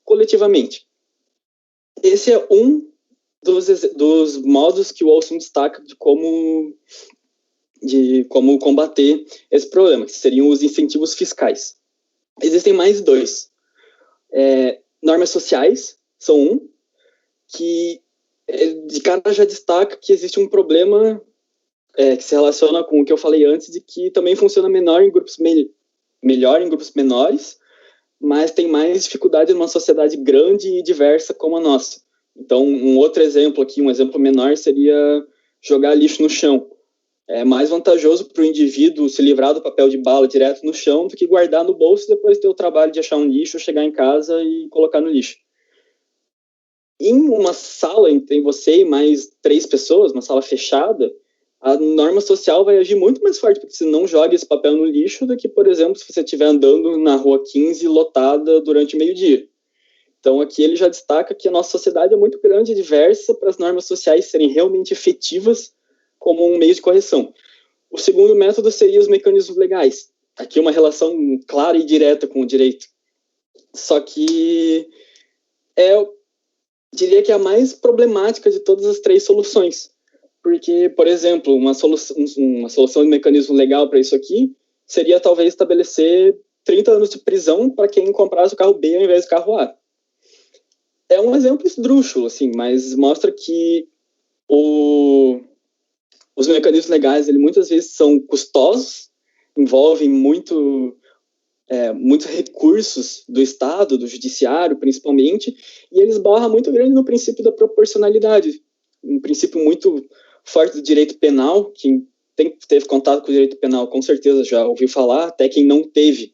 coletivamente. Esse é um dos modos que o Olson destaca de como combater esse problema, que seriam os incentivos fiscais. Existem mais 2. Normas sociais são um, que de cara já destaca que existe um problema que se relaciona com o que eu falei antes, de que também funciona melhor em grupos menores, mas tem mais dificuldade numa sociedade grande e diversa como a nossa. Então, um outro exemplo aqui, um exemplo menor, seria jogar lixo no chão. É mais vantajoso para o indivíduo se livrar do papel de bala direto no chão do que guardar no bolso e depois ter o trabalho de achar um lixo, chegar em casa e colocar no lixo. Em uma sala tem você e mais 3 pessoas, uma sala fechada, a norma social vai agir muito mais forte, porque você não joga esse papel no lixo do que, por exemplo, se você estiver andando na rua 15 lotada durante o meio-dia. Então aqui ele já destaca que a nossa sociedade é muito grande e diversa para as normas sociais serem realmente efetivas como um meio de correção. O segundo método seria os mecanismos legais. Aqui uma relação clara e direta com o direito. Só que diria que é a mais problemática de todas as 3 soluções. Porque, por exemplo, uma solução de mecanismo legal para isso aqui seria talvez estabelecer 30 anos de prisão para quem comprasse o carro B ao invés do carro A. É um exemplo esdrúxulo, assim, mas mostra que os mecanismos legais, ele muitas vezes são custosos, envolvem muitos recursos do Estado, do judiciário, principalmente, e eles barram muito grande no princípio da proporcionalidade, um princípio muito forte do direito penal. Quem teve contato com o direito penal, com certeza já ouviu falar, até quem não teve,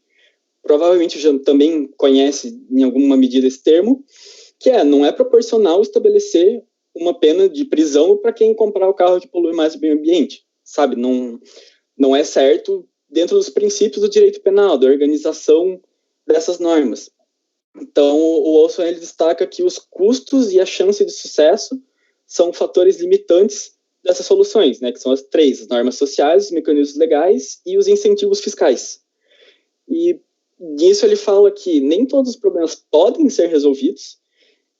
provavelmente já também conhece em alguma medida esse termo, que não é proporcional estabelecer uma pena de prisão para quem comprar o carro que polui mais o meio ambiente, sabe? Não é certo dentro dos princípios do direito penal, da organização dessas normas. Então, o Olson ele destaca que os custos e a chance de sucesso são fatores limitantes dessas soluções, né, que são as 3, as normas sociais, os mecanismos legais e os incentivos fiscais. E nisso ele fala que nem todos os problemas podem ser resolvidos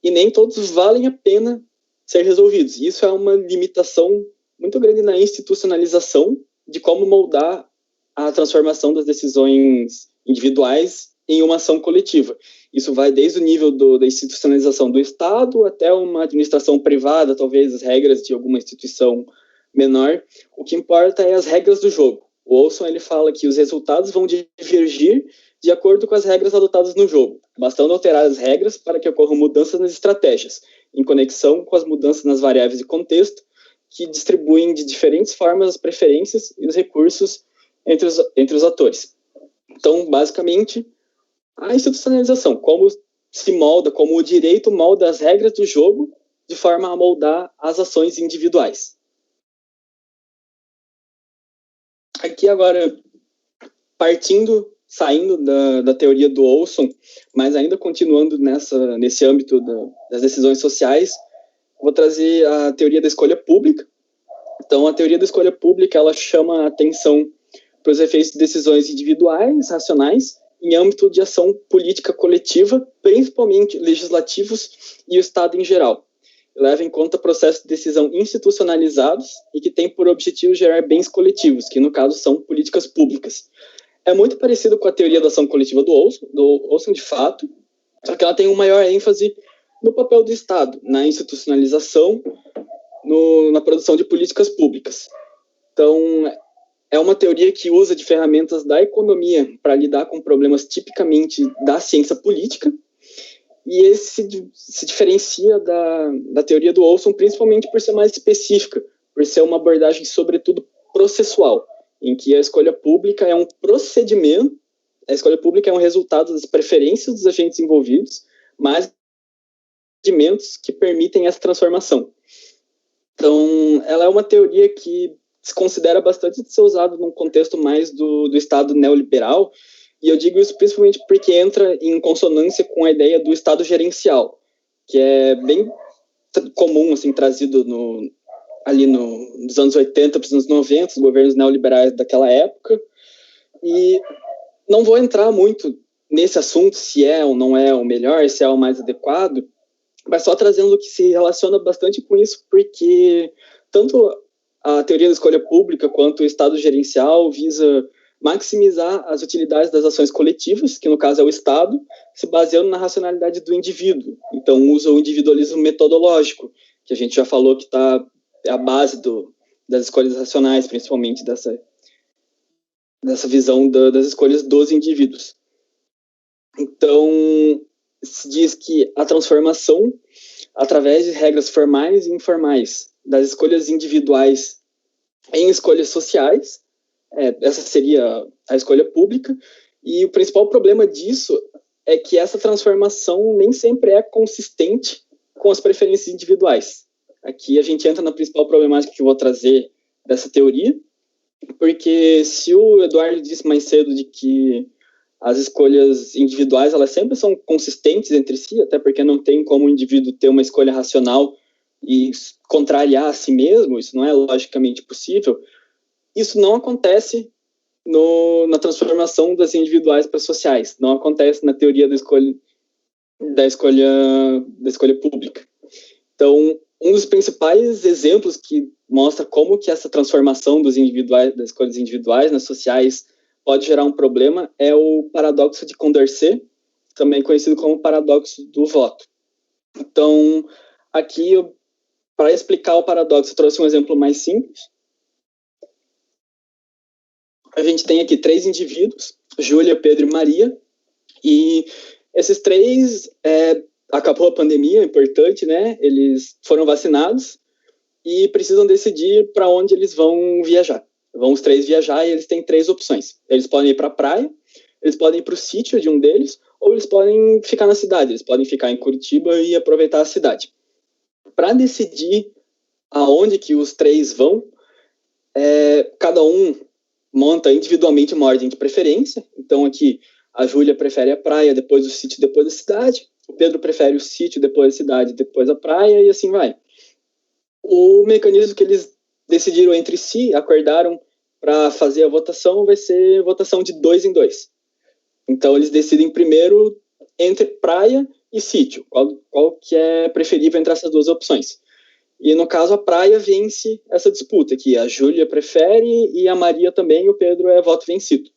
e nem todos valem a pena ser resolvidos. E isso é uma limitação muito grande na institucionalização de como moldar a transformação das decisões individuais em uma ação coletiva. Isso vai desde o nível da institucionalização do Estado até uma administração privada, talvez as regras de alguma instituição menor. O que importa é as regras do jogo. O Olson ele fala que os resultados vão divergir de acordo com as regras adotadas no jogo, bastando alterar as regras para que ocorram mudanças nas estratégias, em conexão com as mudanças nas variáveis de contexto, que distribuem de diferentes formas as preferências e os recursos entre os atores. Então, basicamente, a institucionalização, como se molda, como o direito molda as regras do jogo de forma a moldar as ações individuais. Aqui agora, saindo da teoria do Olson, mas ainda continuando nesse âmbito das decisões sociais, vou trazer a teoria da escolha pública. Então, a teoria da escolha pública, ela chama a atenção para os efeitos de decisões individuais, racionais, em âmbito de ação política coletiva, principalmente legislativos e o Estado em geral. Leva em conta processos de decisão institucionalizados e que tem por objetivo gerar bens coletivos, que no caso são políticas públicas. É muito parecido com a teoria da ação coletiva do Olson de fato, só que ela tem uma maior ênfase no papel do Estado, na institucionalização, na produção de políticas públicas. Então, é uma teoria que usa de ferramentas da economia para lidar com problemas tipicamente da ciência política, e esse se diferencia da teoria do Olson principalmente por ser mais específica, por ser uma abordagem sobretudo processual, em que a escolha pública é um procedimento, a escolha pública é um resultado das preferências dos agentes envolvidos, mas procedimentos que permitem essa transformação. Então, ela é uma teoria que se considera bastante de ser usada num contexto mais do Estado neoliberal, e eu digo isso principalmente porque entra em consonância com a ideia do Estado gerencial, que é bem comum, assim, trazido ali nos anos 80 para os anos 90, os governos neoliberais daquela época. E não vou entrar muito nesse assunto, se é ou não é o melhor, se é o mais adequado, mas só trazendo o que se relaciona bastante com isso, porque tanto a teoria da escolha pública quanto o Estado gerencial visa maximizar as utilidades das ações coletivas, que no caso é o Estado, se baseando na racionalidade do indivíduo. Então, usa o individualismo metodológico, que a gente já falou que é a base das escolhas racionais, principalmente dessa visão das escolhas dos indivíduos. Então, se diz que a transformação, através de regras formais e informais, das escolhas individuais em escolhas sociais. Essa seria a escolha pública, e o principal problema disso é que essa transformação nem sempre é consistente com as preferências individuais. Aqui a gente entra na principal problemática que eu vou trazer dessa teoria, porque se o Eduardo disse mais cedo de que as escolhas individuais elas sempre são consistentes entre si, até porque não tem como o indivíduo ter uma escolha racional e contrariar a si mesmo, isso não é logicamente possível. Isso não acontece na transformação das individuais para sociais, não acontece na teoria da escolha pública. Então, um dos principais exemplos que mostra como que essa transformação das escolhas individuais nas sociais pode gerar um problema é o paradoxo de Condorcet, também conhecido como paradoxo do voto. Então, aqui, para explicar o paradoxo, eu trouxe um exemplo mais simples. A gente tem aqui 3 indivíduos, Júlia, Pedro e Maria, e esses 3, acabou a pandemia, é importante, né? Eles foram vacinados e precisam decidir para onde eles vão viajar. Vão os 3 viajar e eles têm 3 opções. Eles podem ir para a praia, eles podem ir para o sítio de um deles, ou eles podem ficar na cidade, eles podem ficar em Curitiba e aproveitar a cidade. Para decidir aonde que os 3 vão, cada um monta individualmente uma ordem de preferência. Então aqui a Júlia prefere a praia, depois o sítio, depois a cidade. O Pedro prefere o sítio, depois a cidade, depois a praia, e assim vai. O mecanismo que eles decidiram entre si, acordaram para fazer a votação, vai ser votação de 2 em 2. Então eles decidem primeiro entre praia e sítio, qual que é preferível entre essas 2 opções. E no caso a praia vence essa disputa, que a Júlia prefere e a Maria também, e o Pedro é voto vencido.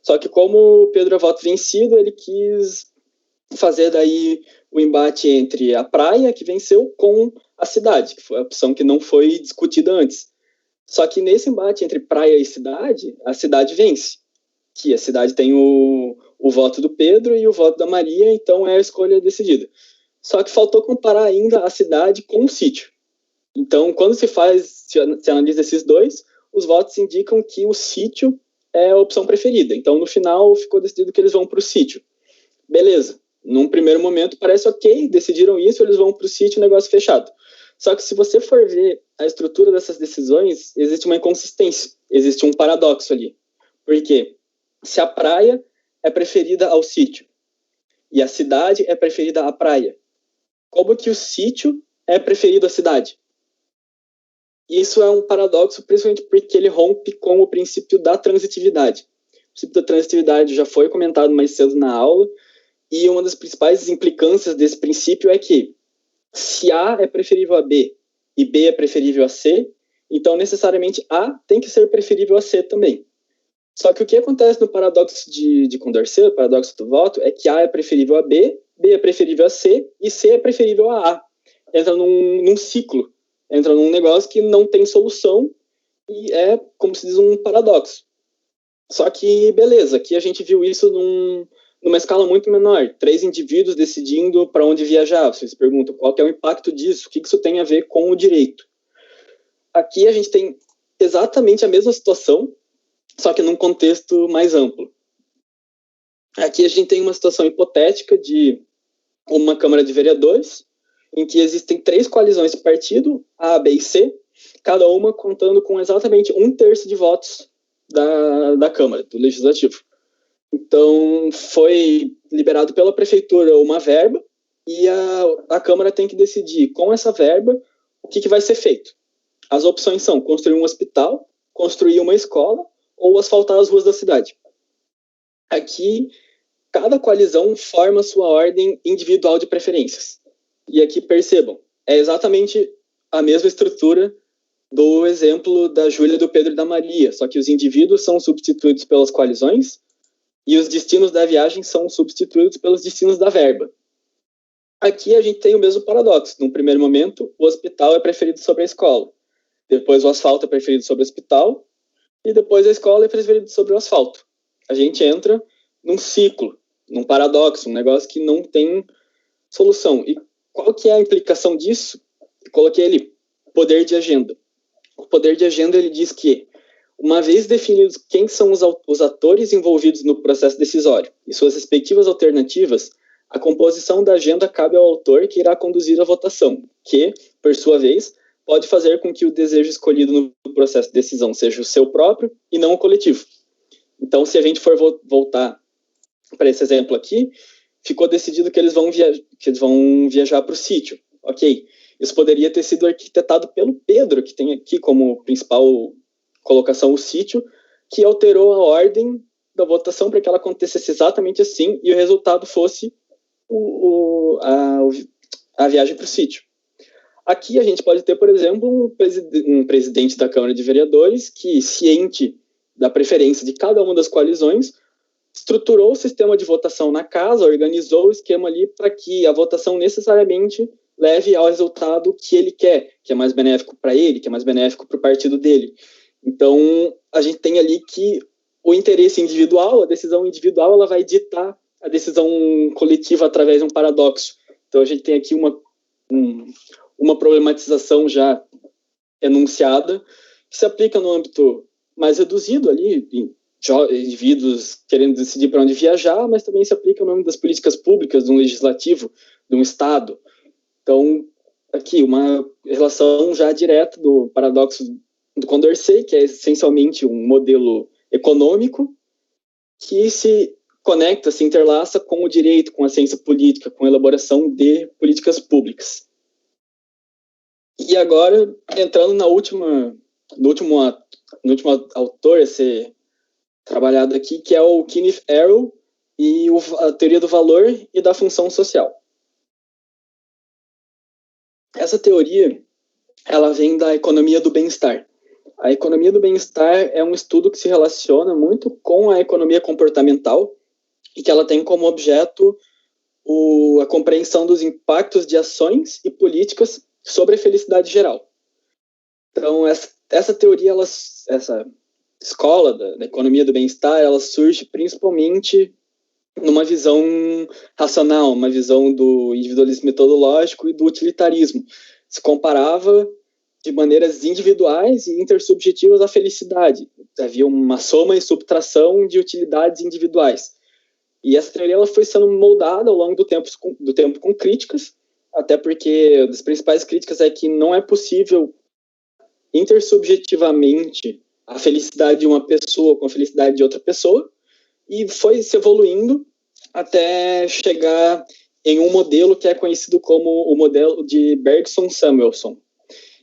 Só que como o Pedro é voto vencido, ele quis fazer daí o embate entre a praia, que venceu, com a cidade, que foi a opção que não foi discutida antes. Só que nesse embate entre praia e cidade, a cidade vence. Que a cidade tem o voto do Pedro e o voto da Maria, então é a escolha decidida. Só que faltou comparar ainda a cidade com o sítio. Então, quando se analisa esses 2, os votos indicam que o sítio é a opção preferida. Então, no final, ficou decidido que eles vão para o sítio. Beleza. Num primeiro momento, parece ok, decidiram isso, eles vão para o sítio, negócio fechado. Só que se você for ver a estrutura dessas decisões, existe uma inconsistência, existe um paradoxo ali. Por quê? Se a praia é preferida ao sítio e a cidade é preferida à praia, como que o sítio é preferido à cidade? Isso é um paradoxo, principalmente porque ele rompe com o princípio da transitividade. O princípio da transitividade já foi comentado mais cedo na aula, e uma das principais implicâncias desse princípio é que se A é preferível a B e B é preferível a C, então necessariamente A tem que ser preferível a C também. Só que o que acontece no paradoxo de Condorcet, o paradoxo do voto, é que A é preferível a B, B é preferível a C e C é preferível a A. Entra num ciclo, entra num negócio que não tem solução e é, como se diz, um paradoxo. Só que, beleza, aqui a gente viu isso numa escala muito menor. 3 indivíduos decidindo para onde viajar. Vocês perguntam qual que é o impacto disso, o que isso tem a ver com o direito. Aqui a gente tem exatamente a mesma situação, só que num contexto mais amplo. Aqui a gente tem uma situação hipotética de uma Câmara de Vereadores, em que existem 3 coalizões de partido, A, B e C, cada uma contando com exatamente 1/3 de votos da Câmara, do Legislativo. Então, foi liberado pela Prefeitura uma verba e a Câmara tem que decidir, com essa verba, o que vai ser feito. As opções são construir um hospital, construir uma escola ou asfaltar as ruas da cidade. Aqui, cada coalizão forma sua ordem individual de preferências. E aqui, percebam, é exatamente a mesma estrutura do exemplo da Júlia, do Pedro e da Maria, só que os indivíduos são substituídos pelas coalizões e os destinos da viagem são substituídos pelos destinos da verba. Aqui a gente tem o mesmo paradoxo. Num primeiro momento, o hospital é preferido sobre a escola. Depois o asfalto é preferido sobre o hospital. E depois a escola é preferida sobre o asfalto. A gente entra num ciclo, num paradoxo, um negócio que não tem solução. E qual que é a implicação disso? Eu coloquei ali, poder de agenda. O poder de agenda, ele diz que, uma vez definidos quem são os atores envolvidos no processo decisório e suas respectivas alternativas, a composição da agenda cabe ao autor que irá conduzir a votação, que, por sua vez, pode fazer com que o desejo escolhido no processo de decisão seja o seu próprio e não o coletivo. Então, se a gente for voltar para esse exemplo aqui, ficou decidido que eles vão viajar para o sítio. Ok, isso poderia ter sido arquitetado pelo Pedro, que tem aqui como principal colocação o sítio, que alterou a ordem da votação para que ela acontecesse exatamente assim e o resultado fosse a viagem para o sítio. Aqui a gente pode ter, por exemplo, um presidente da Câmara de Vereadores que, ciente da preferência de cada uma das coalizões, estruturou o sistema de votação na casa, organizou o esquema ali para que a votação necessariamente leve ao resultado que ele quer, que é mais benéfico para ele, que é mais benéfico para o partido dele. Então, a gente tem ali que o interesse individual, a decisão individual, ela vai ditar a decisão coletiva através de um paradoxo. Então, a gente tem aqui uma problematização já enunciada, que se aplica no âmbito mais reduzido ali, indivíduos querendo decidir para onde viajar, mas também se aplica no âmbito das políticas públicas, de um legislativo, de um Estado. Então, aqui, uma relação já direta do paradoxo do Condorcet, que é essencialmente um modelo econômico que se conecta, se interlaça com o direito, com a ciência política, com a elaboração de políticas públicas. E agora, entrando no último autor a ser trabalhado aqui, que é o Kenneth Arrow e a teoria do valor e da função social. Essa teoria, ela vem da economia do bem-estar. A economia do bem-estar é um estudo que se relaciona muito com a economia comportamental e que ela tem como objeto a compreensão dos impactos de ações e políticas sobre a felicidade geral. Então, essa teoria, essa escola da economia do bem-estar, ela surge principalmente numa visão racional, uma visão do individualismo metodológico e do utilitarismo. Se comparava de maneiras individuais e intersubjetivas à felicidade. Havia uma soma e subtração de utilidades individuais. E essa teoria ela foi sendo moldada ao longo do tempo com críticas, até porque uma das principais críticas é que não é possível intersubjetivamente a felicidade de uma pessoa com a felicidade de outra pessoa, e foi se evoluindo até chegar em um modelo que é conhecido como o modelo de Bergson-Samuelson.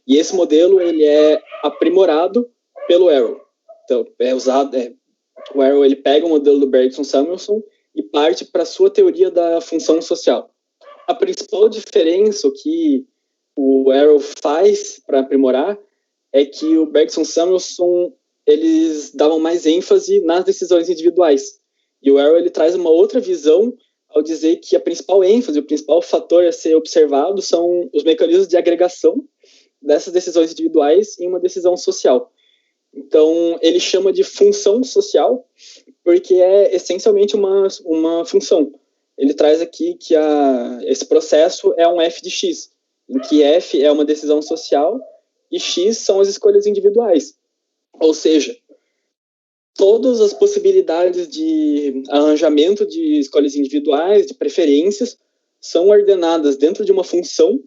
E esse modelo ele é aprimorado pelo Arrow. Então, o Arrow ele pega o modelo do Bergson-Samuelson e parte para a sua teoria da função social. A principal diferença que o Arrow faz para aprimorar é que o Bergson-Samuelson eles davam mais ênfase nas decisões individuais. E o Arrow ele traz uma outra visão ao dizer que a principal ênfase, o principal fator a ser observado são os mecanismos de agregação dessas decisões individuais em uma decisão social. Então, ele chama de função social, porque é essencialmente uma função. Ele traz aqui que esse processo é um f de x, em que f é uma decisão social e x são as escolhas individuais. Ou seja, todas as possibilidades de arranjamento de escolhas individuais, de preferências, são ordenadas dentro de uma função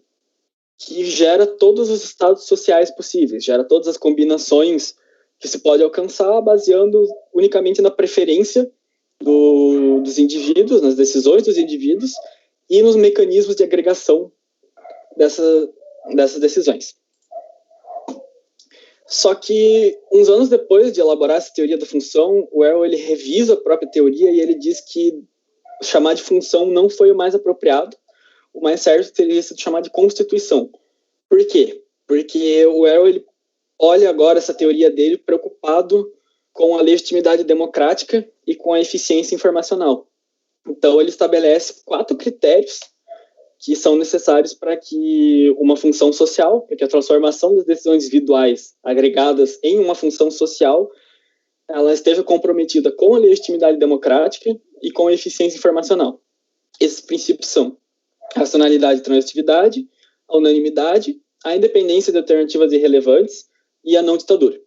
que gera todos os estados sociais possíveis, gera todas as combinações que se pode alcançar baseando unicamente na preferência dos indivíduos, nas decisões dos indivíduos e nos mecanismos de agregação dessas decisões. Só que, uns anos depois de elaborar essa teoria da função, o Arrow ele revisa a própria teoria e ele diz que chamar de função não foi o mais apropriado, o mais certo teria sido chamar de constituição. Por quê? Porque o Arrow ele olha agora essa teoria dele preocupado com a legitimidade democrática e com a eficiência informacional. Então, ele estabelece 4 critérios que são necessários para que uma função social, para que a transformação das decisões individuais agregadas em uma função social, ela esteja comprometida com a legitimidade democrática e com a eficiência informacional. Esses princípios são a racionalidade e transitividade, a unanimidade, a independência de alternativas irrelevantes e a não ditadura.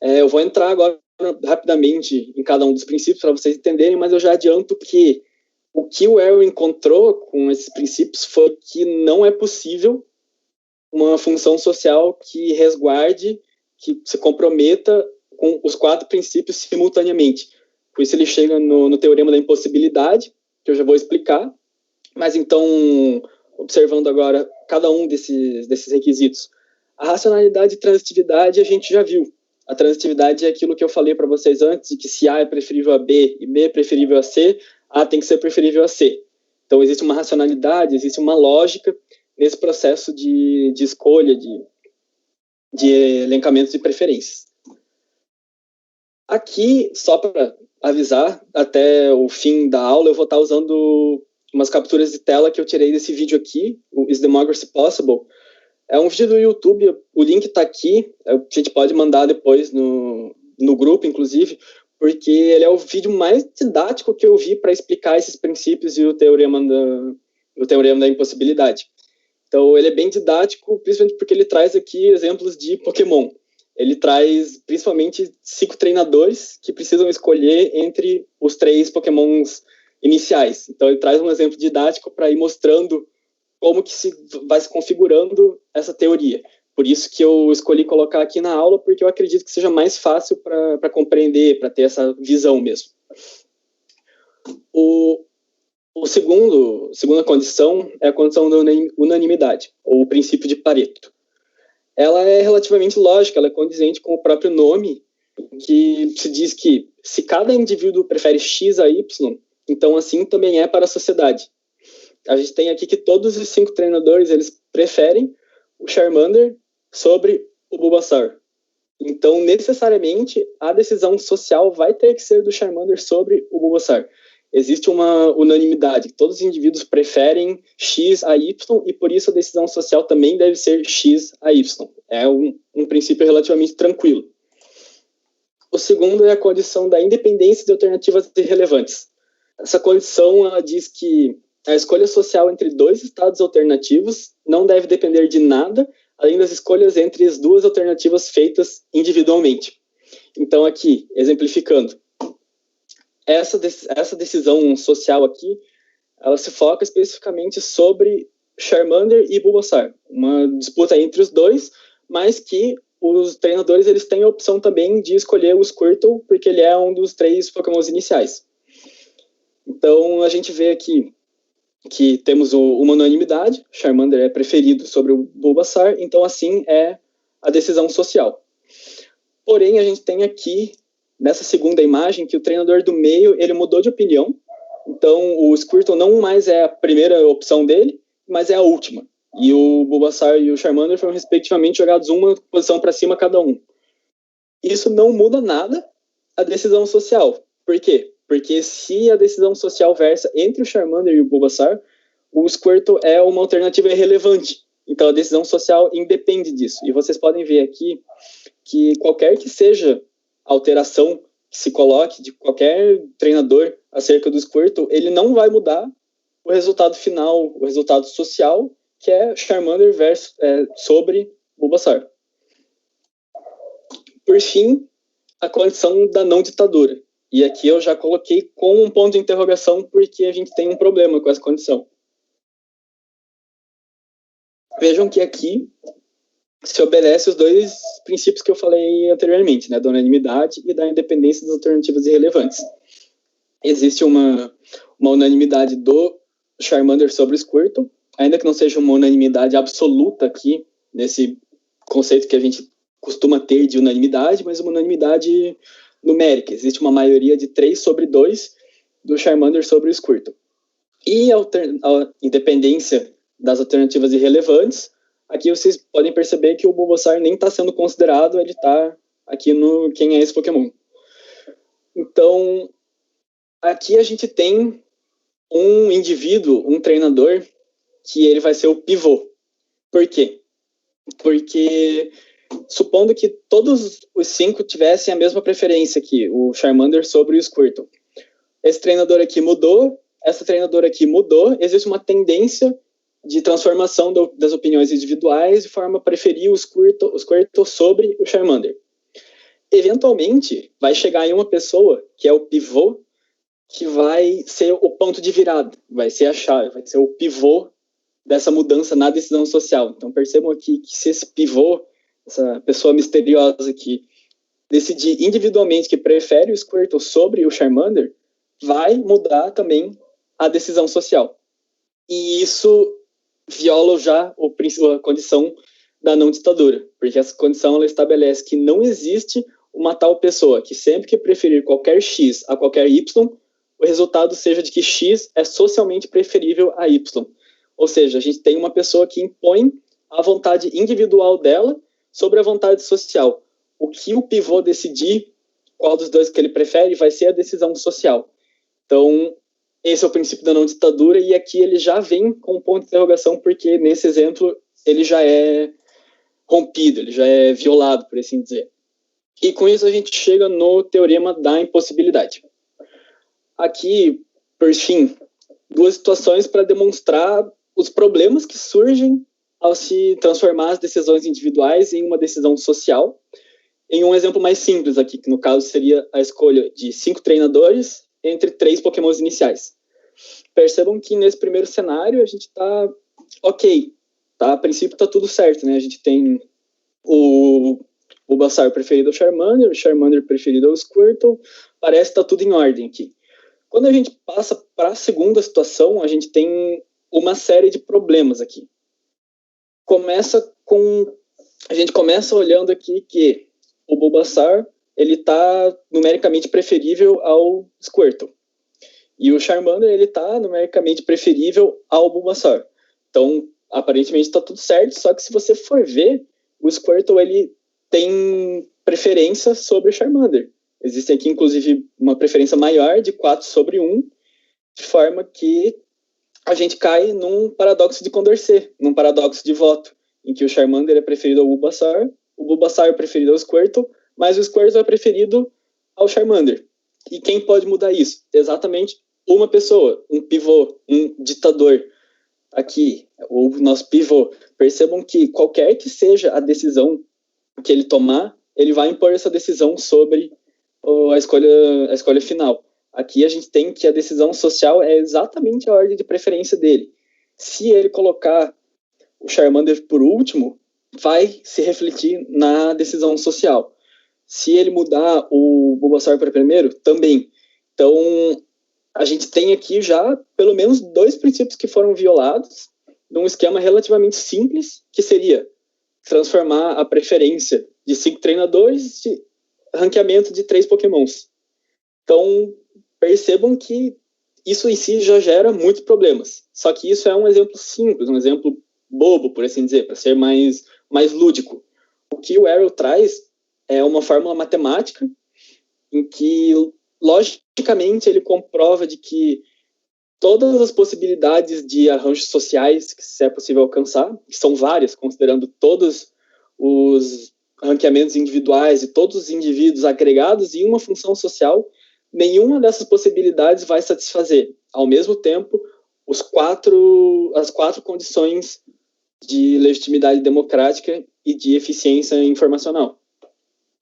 Eu vou entrar agora rapidamente em cada um dos princípios para vocês entenderem, mas eu já adianto que o que o Arrow encontrou com esses princípios foi que não é possível uma função social que resguarde, que se comprometa com os 4 princípios simultaneamente. Por isso ele chega no teorema da impossibilidade, que eu já vou explicar. Mas então, observando agora cada um desses requisitos. A racionalidade e transitividade a gente já viu. A transitividade é aquilo que eu falei para vocês antes, de que se A é preferível a B e B é preferível a C, A tem que ser preferível a C. Então existe uma racionalidade, existe uma lógica nesse processo de escolha, de elencamento de preferências. Aqui, só para avisar, até o fim da aula eu vou estar usando umas capturas de tela que eu tirei desse vídeo aqui, o Is Democracy Possible? É um vídeo do YouTube, o link está aqui, a gente pode mandar depois no grupo, inclusive, porque ele é o vídeo mais didático que eu vi para explicar esses princípios e o teorema da impossibilidade. Então, ele é bem didático, principalmente porque ele traz aqui exemplos de Pokémon. Ele traz, principalmente, 5 treinadores que precisam escolher entre os 3 Pokémons iniciais. Então, ele traz um exemplo didático para ir mostrando como que vai se configurando essa teoria. Por isso que eu escolhi colocar aqui na aula, porque eu acredito que seja mais fácil para compreender, para ter essa visão mesmo. Segunda condição é a condição da unanimidade, ou o princípio de Pareto. Ela é relativamente lógica, ela é condizente com o próprio nome, que se diz que se cada indivíduo prefere X a Y, então assim também é para a sociedade. A gente tem aqui que todos os 5 treinadores, eles preferem o Charmander sobre o Bulbasaur. Então, necessariamente, a decisão social vai ter que ser do Charmander sobre o Bulbasaur. Existe uma unanimidade, todos os indivíduos preferem X a Y e por isso a decisão social também deve ser X a Y. É um princípio relativamente tranquilo. O segundo é a condição da independência de alternativas irrelevantes. Essa condição ela diz que a escolha social entre 2 estados alternativos não deve depender de nada, além das escolhas entre as 2 alternativas feitas individualmente. Então, aqui, exemplificando, essa decisão social aqui, ela se foca especificamente sobre Charmander e Bulbasaur, uma disputa entre os 2, mas que os treinadores eles têm a opção também de escolher o Squirtle, porque ele é um dos 3 Pokémons iniciais. Então, a gente vê aqui que temos uma unanimidade, Charmander é preferido sobre o Bulbasaur, então assim é a decisão social. Porém, a gente tem aqui, nessa segunda imagem, que o treinador do meio, ele mudou de opinião, então o Squirtle não mais é a primeira opção dele, mas é a última. E o Bulbasaur e o Charmander foram respectivamente jogados uma posição para cima cada um. Isso não muda nada a decisão social. Por quê? Porque se a decisão social versa entre o Charmander e o Bulbasaur, o Squirtle é uma alternativa irrelevante. Então a decisão social independe disso. E vocês podem ver aqui que qualquer que seja a alteração que se coloque de qualquer treinador acerca do Squirtle, ele não vai mudar o resultado final, o resultado social, que é Charmander sobre Bulbasaur. Por fim, a condição da não ditadura. E aqui eu já coloquei com um ponto de interrogação porque a gente tem um problema com essa condição. Vejam que aqui se obedece os 2 princípios que eu falei anteriormente, né, da unanimidade e da independência das alternativas irrelevantes. Existe uma unanimidade do Charmander sobre o Squirtle, ainda que não seja uma unanimidade absoluta aqui, nesse conceito que a gente costuma ter de unanimidade, mas uma unanimidade numérica. Existe uma maioria de 3/2 do Charmander sobre o Squirtle. E a independência das alternativas irrelevantes, aqui vocês podem perceber que o Bulbasaur nem está sendo considerado, ele está aqui no quem é esse Pokémon. Então, aqui a gente tem um indivíduo, um treinador, que ele vai ser o pivô. Por quê? Porque supondo que todos os 5 tivessem a mesma preferência aqui, o Charmander sobre o Squirtle. Esse treinador aqui mudou, essa treinadora aqui mudou, existe uma tendência de transformação das opiniões individuais de forma a preferir o Squirtle sobre o Charmander. Eventualmente, vai chegar aí uma pessoa, que é o pivô, que vai ser o ponto de virada, vai ser a chave, vai ser o pivô dessa mudança na decisão social. Então, percebam aqui que se esse pivô, essa pessoa misteriosa que decidir individualmente que prefere o Squirtle sobre o Charmander, vai mudar também a decisão social. E isso viola já a condição da não ditadura, porque essa condição ela estabelece que não existe uma tal pessoa que sempre que preferir qualquer X a qualquer Y, o resultado seja de que X é socialmente preferível a Y. Ou seja, a gente tem uma pessoa que impõe a vontade individual dela sobre a vontade social. O que o pivô decidir, qual dos dois que ele prefere, vai ser a decisão social. Então, esse é o princípio da não ditadura, e aqui ele já vem com um ponto de interrogação, porque nesse exemplo ele já é rompido, ele já é violado, por assim dizer. E com isso a gente chega no teorema da impossibilidade. Aqui, por fim, duas situações para demonstrar os problemas que surgem ao se transformar as decisões individuais em uma decisão social. Em um exemplo mais simples aqui, que no caso seria a escolha de 5 treinadores entre 3 pokémons iniciais. Percebam que nesse primeiro cenário a gente está ok, tá? A princípio está tudo certo, né? A gente tem o Bulbasaur preferido ao Charmander, o Charmander preferido ao Squirtle, parece que está tudo em ordem aqui. Quando a gente passa para a segunda situação, a gente tem uma série de problemas aqui. A gente começa olhando aqui que o Bulbasaur ele está numericamente preferível ao Squirtle. E o Charmander ele está numericamente preferível ao Bulbasaur. Então, aparentemente está tudo certo, só que se você for ver, o Squirtle ele tem preferência sobre o Charmander. Existe aqui, inclusive, uma preferência maior de 4/1, de forma que a gente cai num paradoxo de Condorcet, num paradoxo de voto, em que o Charmander é preferido ao Bulbasaur, o Bulbasaur é preferido ao Squirtle, mas o Squirtle é preferido ao Charmander. E quem pode mudar isso? Exatamente uma pessoa, um pivô, um ditador. Aqui, o nosso pivô. Percebam que qualquer que seja a decisão que ele tomar, ele vai impor essa decisão sobre a escolha final. Aqui a gente tem que a decisão social é exatamente a ordem de preferência dele. Se ele colocar o Charmander por último, vai se refletir na decisão social. Se ele mudar o Bulbasaur para primeiro, também. Então, a gente tem aqui já pelo menos 2 princípios que foram violados num esquema relativamente simples, que seria transformar a preferência de 5 treinadores de ranqueamento de 3 pokémons. Então, percebam que isso em si já gera muitos problemas. Só que isso é um exemplo simples, um exemplo bobo, por assim dizer, para ser mais lúdico. O que o Arrow traz é uma fórmula matemática em que, logicamente, ele comprova de que todas as possibilidades de arranjos sociais que se é possível alcançar, que são várias, considerando todos os ranqueamentos individuais e todos os indivíduos agregados em uma função social, nenhuma dessas possibilidades vai satisfazer, ao mesmo tempo, as 4 condições de legitimidade democrática e de eficiência informacional.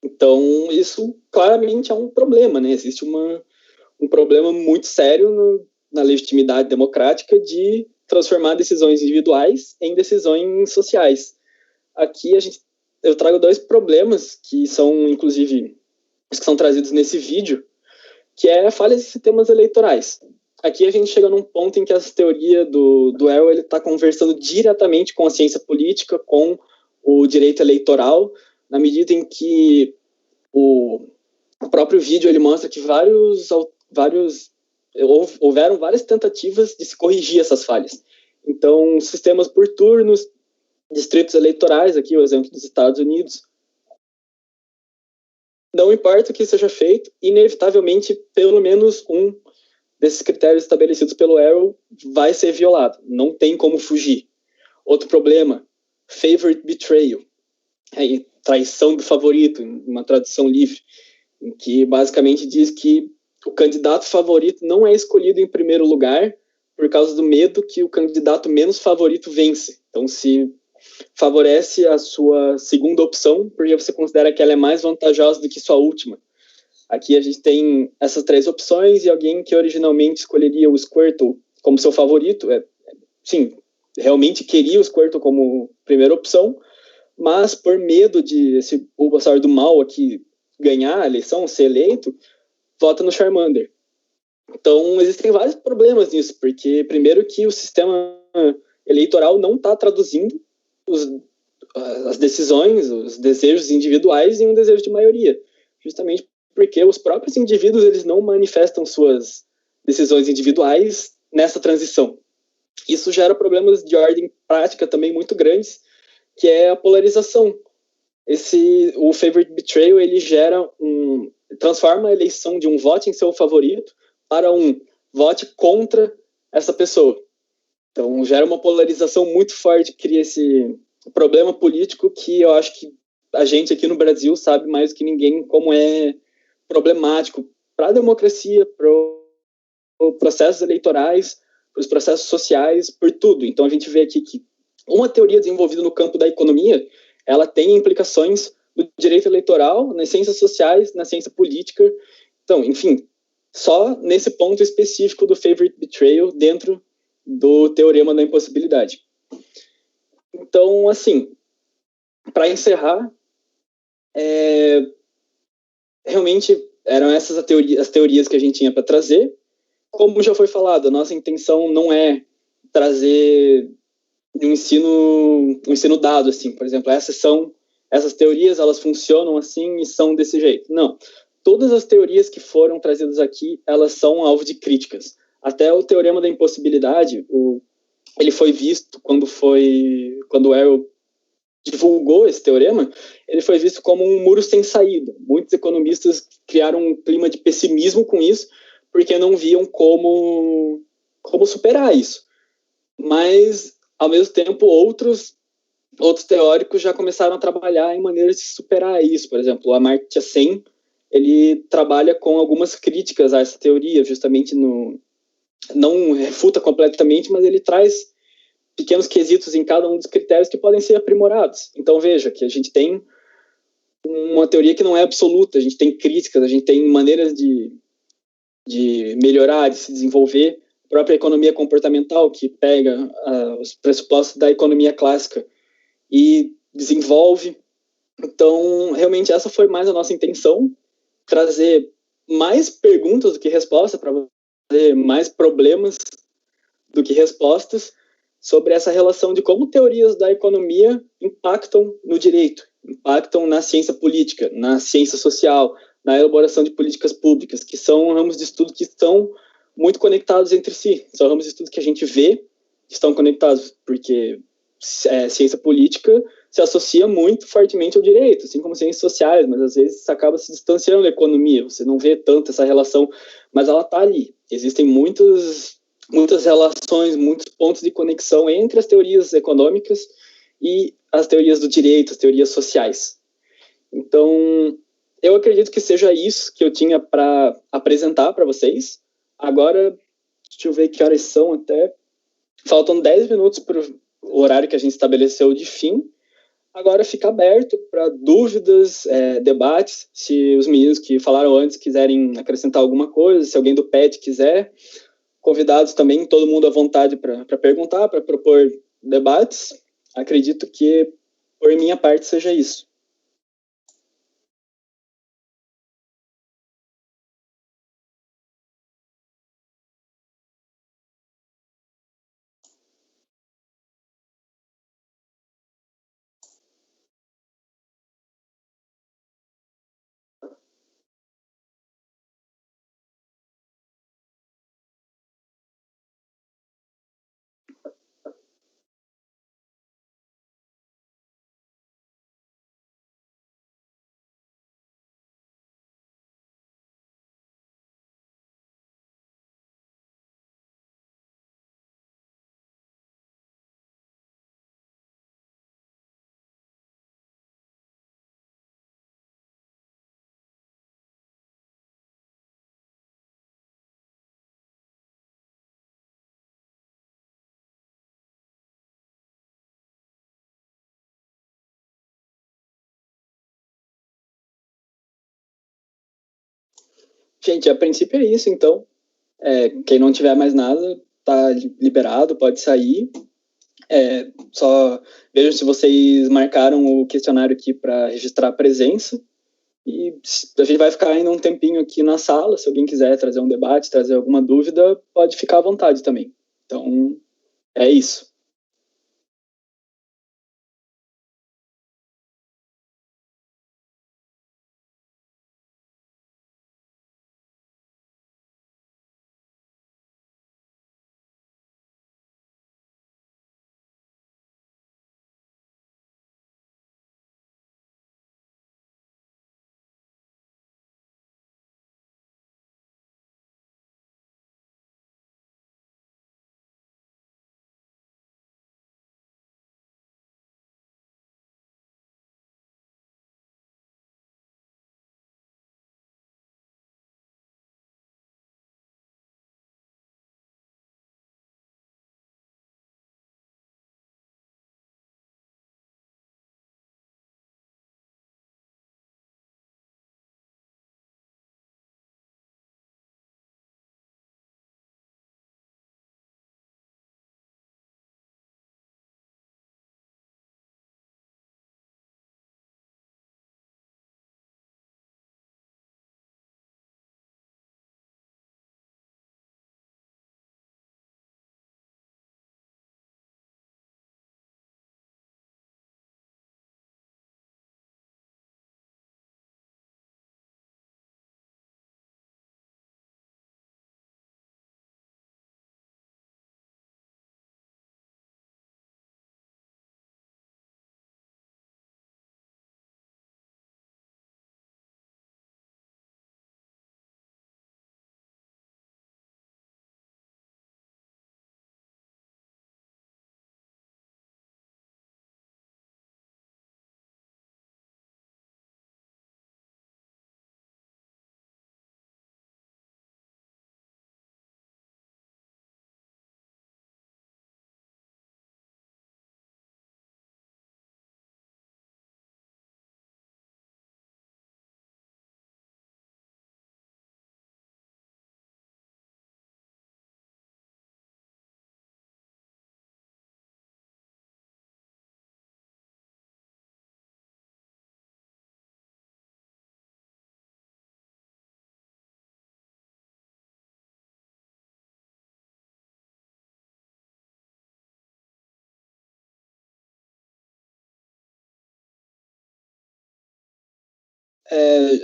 Então, isso claramente é um problema, né? Existe um problema muito sério na legitimidade democrática de transformar decisões individuais em decisões sociais. Aqui eu trago 2 problemas que são, inclusive, os que são trazidos nesse vídeo, que é a falha de sistemas eleitorais. Aqui a gente chega num ponto em que essa teoria do Arrow está conversando diretamente com a ciência política, com o direito eleitoral, na medida em que o próprio vídeo ele mostra que houveram várias tentativas de se corrigir essas falhas. Então, sistemas por turnos, distritos eleitorais, aqui o exemplo dos Estados Unidos. Não importa o que seja feito, inevitavelmente, pelo menos um desses critérios estabelecidos pelo Arrow vai ser violado. Não tem como fugir. Outro problema, favorite betrayal. Aí, traição do favorito, uma tradução livre, em que basicamente diz que o candidato favorito não é escolhido em primeiro lugar por causa do medo que o candidato menos favorito vence. Então, se favorece a sua segunda opção, porque você considera que ela é mais vantajosa do que sua última. Aqui a gente tem essas 3 opções e alguém que originalmente escolheria o Squirtle como seu favorito, sim, realmente queria o Squirtle como primeira opção, mas por medo de esse Bulbasaur do mal aqui ganhar a eleição, ser eleito, vota no Charmander. Então, existem vários problemas nisso, porque primeiro que o sistema eleitoral não está traduzindo as decisões, os desejos individuais em um desejo de maioria, justamente porque os próprios indivíduos eles não manifestam suas decisões individuais nessa transição. Isso gera problemas de ordem prática também muito grandes, que é a polarização. O Favorite Betrayal ele transforma a eleição de um vote em seu favorito para um vote contra essa pessoa. Então gera uma polarização muito forte, cria esse problema político que eu acho que a gente aqui no Brasil sabe mais do que ninguém como é problemático para a democracia, para os processos eleitorais, para os processos sociais, por tudo. Então a gente vê aqui que uma teoria desenvolvida no campo da economia, ela tem implicações no direito eleitoral, nas ciências sociais, na ciência política. Então, enfim, só nesse ponto específico do Favorite Betrayal dentro do teorema da impossibilidade. Então, assim, para encerrar, realmente eram essas as teorias que a gente tinha para trazer. Como já foi falado, a nossa intenção não é trazer um ensino dado, assim, por exemplo, essas teorias, elas funcionam assim e são desse jeito. Não. Todas as teorias que foram trazidas aqui, elas são alvo de críticas. Até o teorema da impossibilidade, ele foi visto quando o Arrow divulgou esse teorema, ele foi visto como um muro sem saída. Muitos economistas criaram um clima de pessimismo com isso, porque não viam como superar isso. Mas, ao mesmo tempo, outros teóricos já começaram a trabalhar em maneiras de superar isso. Por exemplo, o Amartya Sen, ele trabalha com algumas críticas a essa teoria, justamente não refuta completamente, mas ele traz pequenos quesitos em cada um dos critérios que podem ser aprimorados. Então, veja que a gente tem uma teoria que não é absoluta, a gente tem críticas, a gente tem maneiras de melhorar, de se desenvolver. A própria economia comportamental, que pega os pressupostos da economia clássica e desenvolve. Então, realmente, essa foi mais a nossa intenção, trazer mais perguntas do que respostas, para fazer mais problemas do que respostas, sobre essa relação de como teorias da economia impactam no direito, impactam na ciência política, na ciência social, na elaboração de políticas públicas, que são ramos de estudo que estão muito conectados entre si. São ramos de estudo que a gente vê que estão conectados, porque ciência política se associa muito fortemente ao direito, assim como ciências sociais, mas às vezes acaba se distanciando da economia, você não vê tanto essa relação, mas ela está ali. Existem muitas relações, muitos pontos de conexão entre as teorias econômicas e as teorias do direito, as teorias sociais. Então, eu acredito que seja isso que eu tinha para apresentar para vocês. Agora, deixa eu ver que horas são até. Faltam 10 minutos para o horário que a gente estabeleceu de fim. Agora fica aberto para dúvidas, debates. Se os meninos que falaram antes quiserem acrescentar alguma coisa, se alguém do PET quiser, convidados também, todo mundo à vontade para perguntar, para propor debates. Acredito que, por minha parte, seja isso. Gente, a princípio é isso, então. Quem não tiver mais nada, tá liberado, pode sair. Só vejam se vocês marcaram o questionário aqui para registrar a presença. E a gente vai ficar ainda um tempinho aqui na sala. Se alguém quiser trazer um debate, trazer alguma dúvida, pode ficar à vontade também. Então, é isso.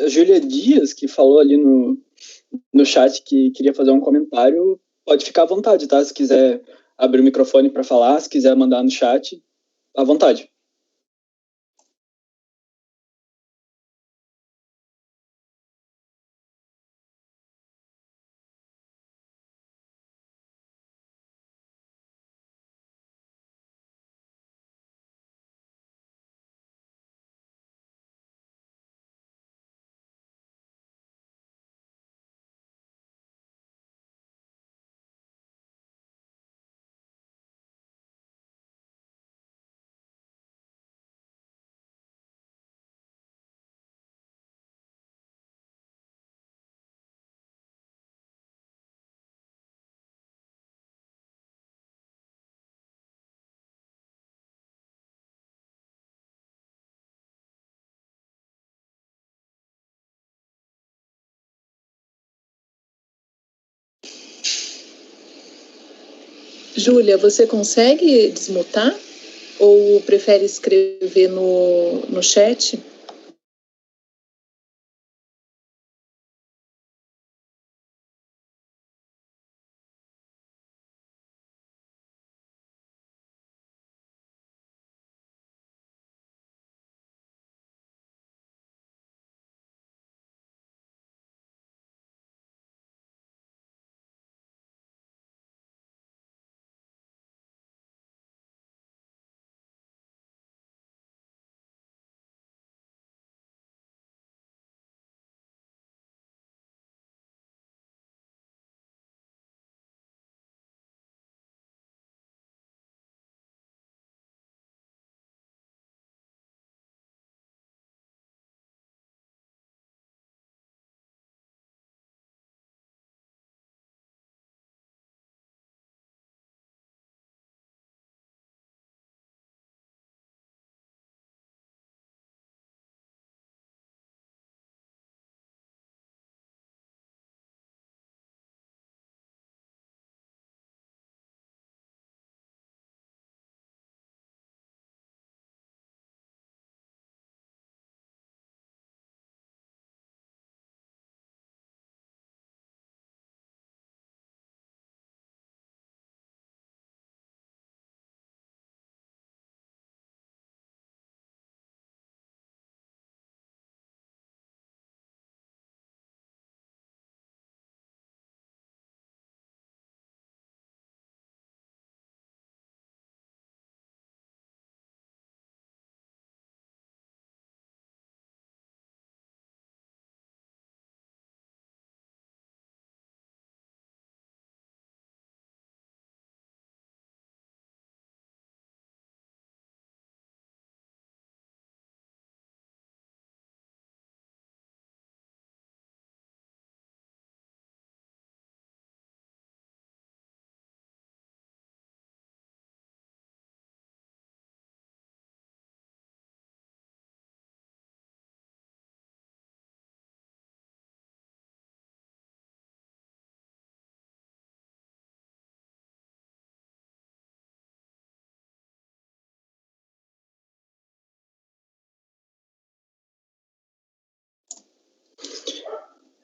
A Júlia Dias, que falou ali no chat que queria fazer um comentário, pode ficar à vontade, tá? Se quiser abrir o microfone para falar, se quiser mandar no chat, à vontade. Júlia, você consegue desmutar? Ou prefere escrever no chat?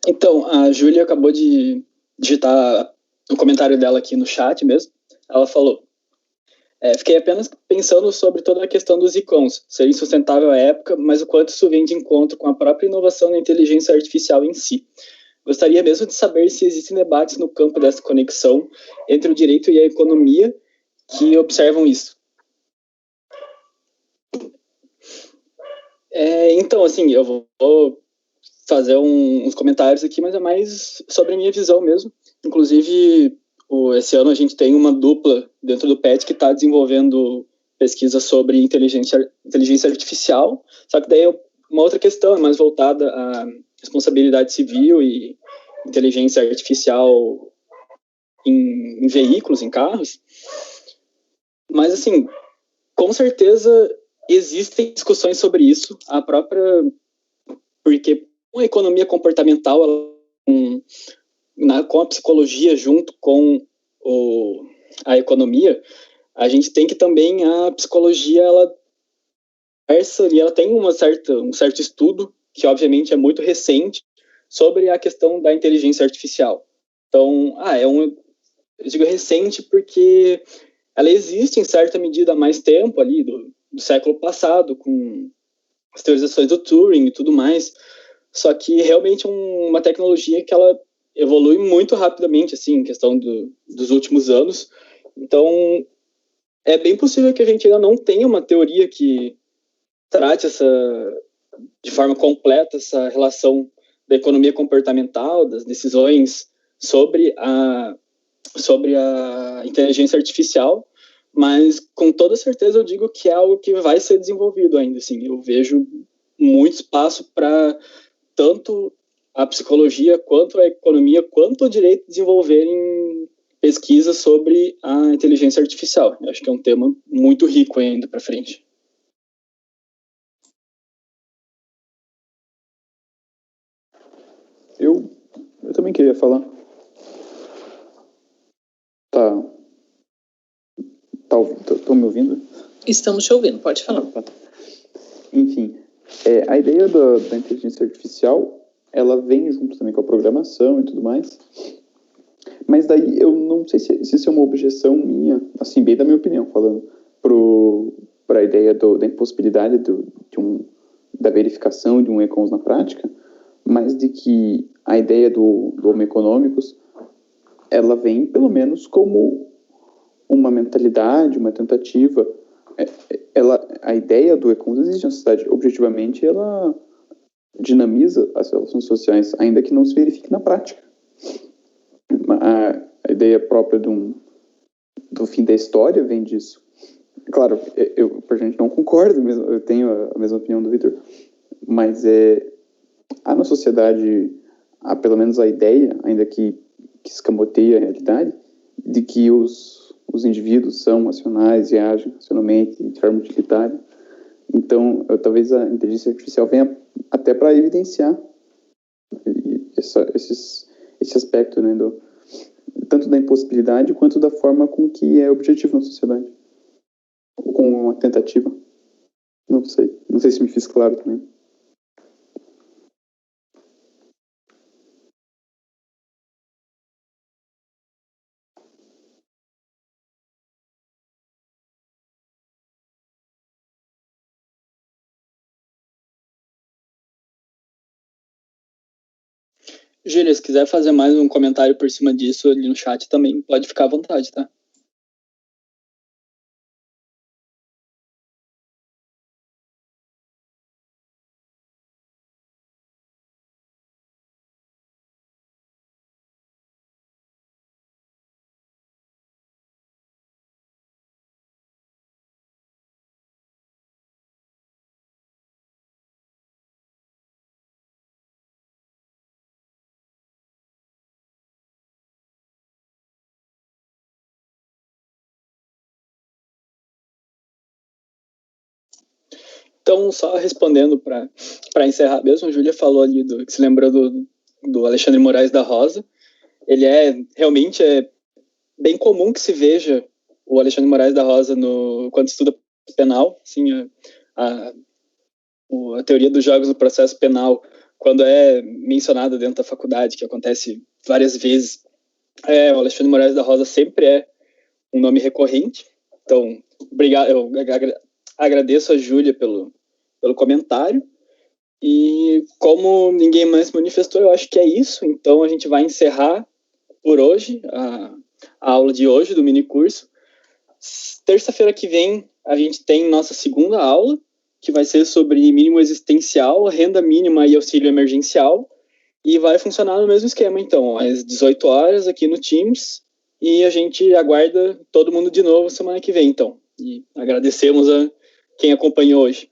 Então, a Júlia acabou de digitar o comentário dela aqui no chat mesmo. Ela falou: fiquei apenas pensando sobre toda a questão dos icons. Seria insustentável à época, mas o quanto isso vem de encontro com a própria inovação da inteligência artificial em si. Gostaria mesmo de saber se existem debates no campo dessa conexão entre o direito e a economia que observam isso. Então, assim, eu vou fazer uns comentários aqui, mas é mais sobre a minha visão mesmo. Inclusive, esse ano a gente tem uma dupla dentro do PET que está desenvolvendo pesquisa sobre inteligência artificial, só que daí é uma outra questão, é mais voltada à responsabilidade civil e inteligência artificial em veículos, em carros. Mas, assim, com certeza existem discussões sobre isso. A própria... Porque a economia comportamental, com a psicologia junto com a economia, a gente tem que também, a psicologia, ela tem um certo estudo, que obviamente é muito recente, sobre a questão da inteligência artificial. Então, eu digo recente porque ela existe em certa medida há mais tempo ali, do século passado, com as teorizações do Turing e tudo mais, só que realmente é uma tecnologia que ela evolui muito rapidamente, assim, em questão dos últimos anos. Então, é bem possível que a gente ainda não tenha uma teoria que trate de forma completa essa relação da economia comportamental, das decisões sobre a inteligência artificial, mas com toda certeza eu digo que é algo que vai ser desenvolvido ainda. Assim, eu vejo muito espaço para tanto a psicologia, quanto a economia, quanto o direito desenvolverem pesquisas sobre a inteligência artificial. Eu acho que é um tema muito rico ainda para frente. Eu também queria falar. Estão me ouvindo? Estamos te ouvindo, pode falar. Enfim, a ideia da inteligência artificial, ela vem junto também com a programação e tudo mais. Mas daí eu não sei se isso é uma objeção minha, assim, bem da minha opinião, falando, para a ideia da impossibilidade da verificação de um econs na prática, mas de que a ideia do Homo econômicos, ela vem pelo menos como uma mentalidade, uma tentativa. A ideia do econs existe na sociedade. Objetivamente, ela dinamiza as relações sociais, ainda que não se verifique na prática. A ideia própria do fim da história vem disso. Claro, eu a gente não concordo mesmo, eu tenho a mesma opinião do Victor, mas há na sociedade, há pelo menos a ideia, ainda que escamoteie a realidade, de que os indivíduos são racionais e agem racionalmente de forma utilitária. Então, talvez a inteligência artificial venha até para evidenciar esse aspecto, né, tanto da impossibilidade quanto da forma com que é objetivo na sociedade. Ou com uma tentativa. Não sei se me fiz claro também. Júlia, se quiser fazer mais um comentário por cima disso ali no chat também, pode ficar à vontade, tá? Então, só respondendo para encerrar mesmo, a Júlia falou ali que se lembrou do Alexandre Moraes da Rosa. Ele realmente é bem comum que se veja o Alexandre Moraes da Rosa quando estuda penal, assim, a teoria dos jogos no processo penal quando é mencionado dentro da faculdade, que acontece várias vezes, o Alexandre Moraes da Rosa sempre é um nome recorrente. Então, obrigado, eu agradeço a Júlia pelo comentário. E como ninguém mais manifestou, eu acho que é isso. Então, a gente vai encerrar por hoje a aula de hoje do minicurso. Terça-feira que vem, a gente tem nossa segunda aula, que vai ser sobre mínimo existencial, renda mínima e auxílio emergencial. E vai funcionar no mesmo esquema, então, às 18 horas aqui no Teams. E a gente aguarda todo mundo de novo semana que vem, então. E agradecemos a quem acompanhou hoje.